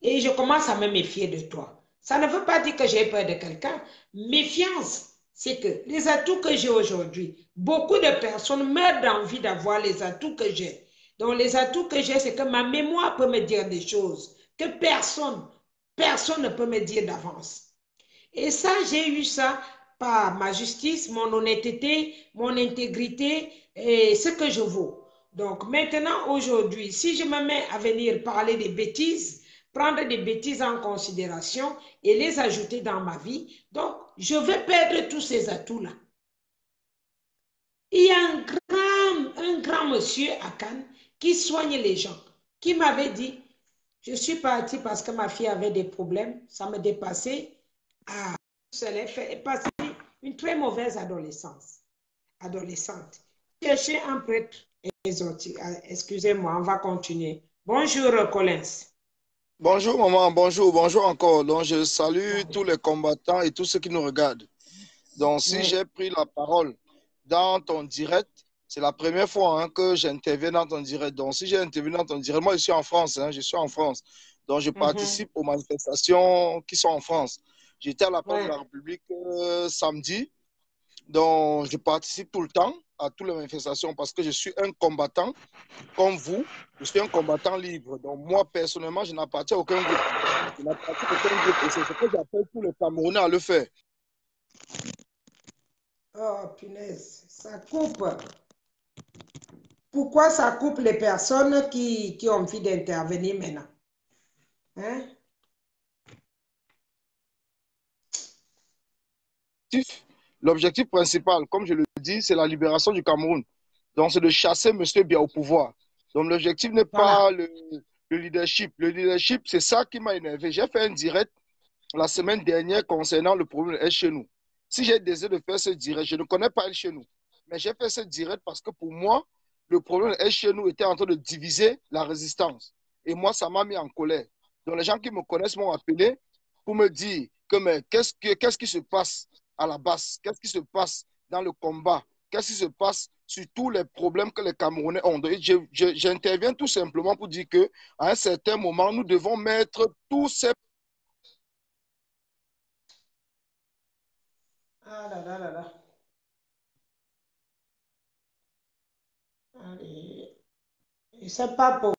Et je commence à me méfier de toi. Ça ne veut pas dire que j'ai peur de quelqu'un. Méfiance, c'est que les atouts que j'ai aujourd'hui, beaucoup de personnes meurent d'envie d'avoir les atouts que j'ai. Donc les atouts que j'ai, c'est que ma mémoire peut me dire des choses que personne ne peut me dire d'avance. Et ça, j'ai eu ça par ma justice, mon honnêteté, mon intégrité et ce que je vaux. Donc maintenant, aujourd'hui, si je me mets à venir parler des bêtises, prendre des bêtises en considération et les ajouter dans ma vie, donc je vais perdre tous ces atouts-là. Il y a un grand monsieur à Cannes qui soigne les gens, qui m'avait dit, je suis partie parce que ma fille avait des problèmes, ça me dépassait. Ah, elle est passée une très mauvaise adolescente. Chercher un prêtre exotique. Excusez-moi, on va continuer. Bonjour, Collins. Bonjour maman, bonjour encore. Donc je salue tous les combattants et tous ceux qui nous regardent. Donc si j'ai pris la parole dans ton direct, c'est la première fois que j'interviens dans ton direct. Donc si j'ai intervenu dans ton direct, moi je suis en France, je suis en France. Donc je participe aux manifestations qui sont en France. J'étais à la place de la République samedi. Donc je participe tout le temps à toutes les manifestations parce que je suis un combattant comme vous. Je suis un combattant libre. Donc moi personnellement, je n'appartiens à aucun groupe. Je n'appartiens à aucun groupe. Et c'est ce que j'appelle tous les Camerounais à le faire. Oh, punaise, ça coupe. Pourquoi ça coupe les personnes qui ont envie d'intervenir maintenant? Hein? L'objectif principal, comme je le dis, c'est la libération du Cameroun. Donc, c'est de chasser M. Biya au pouvoir. Donc, l'objectif n'est pas le leadership. Le leadership, c'est ça qui m'a énervé. J'ai fait un direct la semaine dernière concernant le problème de El Chenou. Si j'ai décidé de faire ce direct, je ne connais pas El Chenou, mais j'ai fait ce direct parce que pour moi, le problème de El Chenou était en train de diviser la résistance. Et moi, ça m'a mis en colère. Donc, les gens qui me connaissent m'ont appelé pour me dire que mais qu'est-ce qui se passe à la base? Qu'est-ce qui se passe dans le combat? Qu'est-ce qui se passe sur tous les problèmes que les Camerounais ont? J'interviens tout simplement pour dire qu'à un certain moment, nous devons mettre tous ces... Ah là là là là. Allez. Je ne sais pas pourquoi.